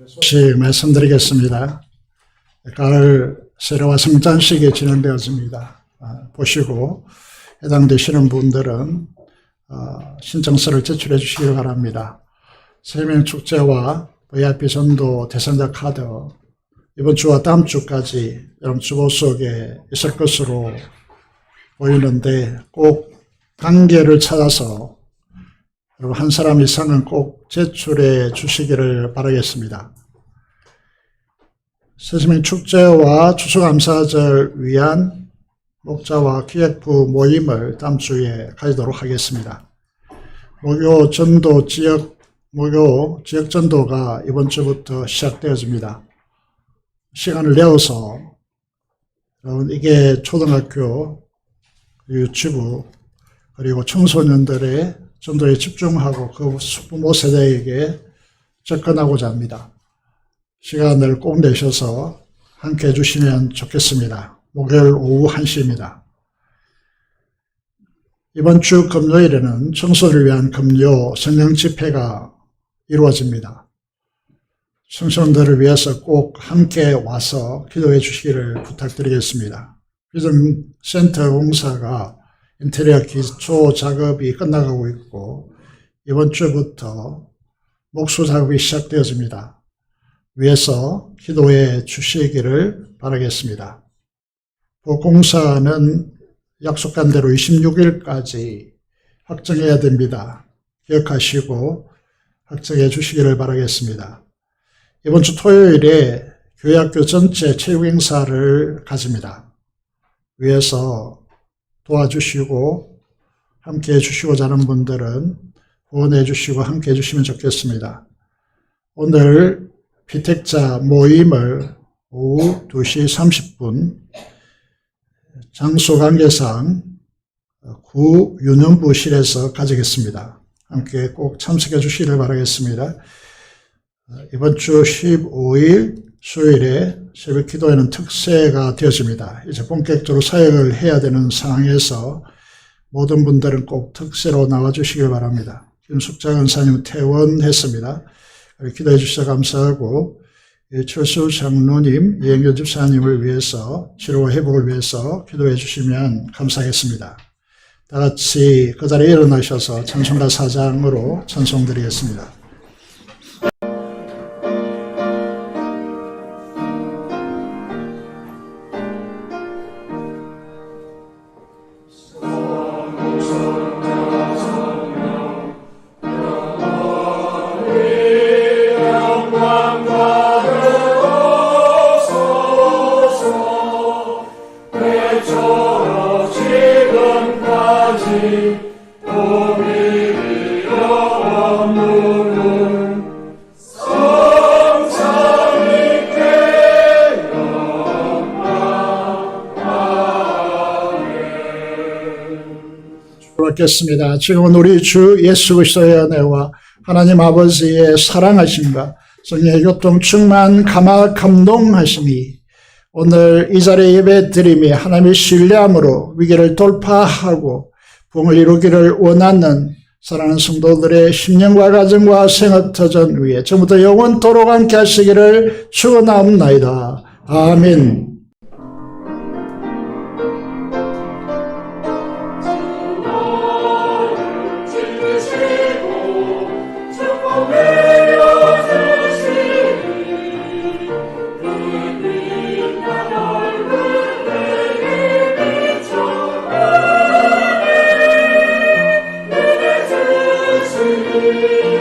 소식 말씀드리겠습니다. 가을 세례와 성찬식이 진행되었습니다. 보시고 해당되시는 분들은 신청서를 제출해 주시기 바랍니다. 생명축제와 VIP 전도 대상자 카드 이번 주와 다음 주까지 여러분 주보 속에 있을 것으로 보이는데 꼭 관계를 찾아서 여러분 한 사람 이상은 꼭 제출해 주시기를 바라겠습니다. 새신명 축제와 추수감사절 위한 목자와 기획부 모임을 다음 주에 가지도록 하겠습니다. 목요 지역 전도가 이번 주부터 시작되어집니다. 시간을 내어서 여러분 이게 초등학교, 유치부 그리고 청소년들의 전도에 집중하고 그 부모 세대에게 접근하고자 합니다. 시간을 꼭 내셔서 함께 해주시면 좋겠습니다. 목요일 오후 1시입니다. 이번 주 금요일에는 청소를 위한 금요 성령 집회가 이루어집니다. 청소년들을 위해서 꼭 함께 와서 기도해 주시기를 부탁드리겠습니다. 비전센터 공사가 인테리어 기초 작업이 끝나가고 있고 이번 주부터 목수 작업이 시작되어집니다. 위해서 기도해 주시기를 바라겠습니다. 공사는 약속한 대로 26일까지 확정해야 됩니다. 기억하시고 확정해 주시기를 바라겠습니다. 이번 주 토요일에 교회학교 전체 체육행사를 가집니다. 위해서 도와주시고 함께 해주시고자 하는 분들은 후원해 주시고 함께 해주시면 좋겠습니다. 오늘 피택자 모임을 오후 2시 30분 장소 관계상 구 유년부실에서 가지겠습니다. 함께 꼭 참석해 주시기를 바라겠습니다. 이번 주 15일 수요일에 새벽 기도회는 특세가 되어집니다. 이제 본격적으로 사역을 해야 되는 상황에서 모든 분들은 꼭 특세로 나와주시길 바랍니다. 김숙자 권사님 퇴원했습니다. 기도해 주셔서 감사하고 철수 장로님, 이행교 집사님을 위해서 치료와 회복을 위해서 기도해 주시면 감사하겠습니다. 다 같이 그 자리에 일어나셔서 찬송가 4장으로 찬송드리겠습니다. 지금까지 도리어 없는 받겠습니다. 지금은 우리 주 예수 그리스도의 은혜와 하나님 아버지의 사랑하심과 성령의 교통 충만 감동하심이 오늘 이 자리에 예배 드림이 하나님의 신뢰함으로 위기를 돌파하고 부흥을 이루기를 원하는 사랑하는 성도들의 심령과 가정과 생업터전 위에 지금부터 영원토록 함께 하시기를 축원하옵나이다. 아멘. 주시고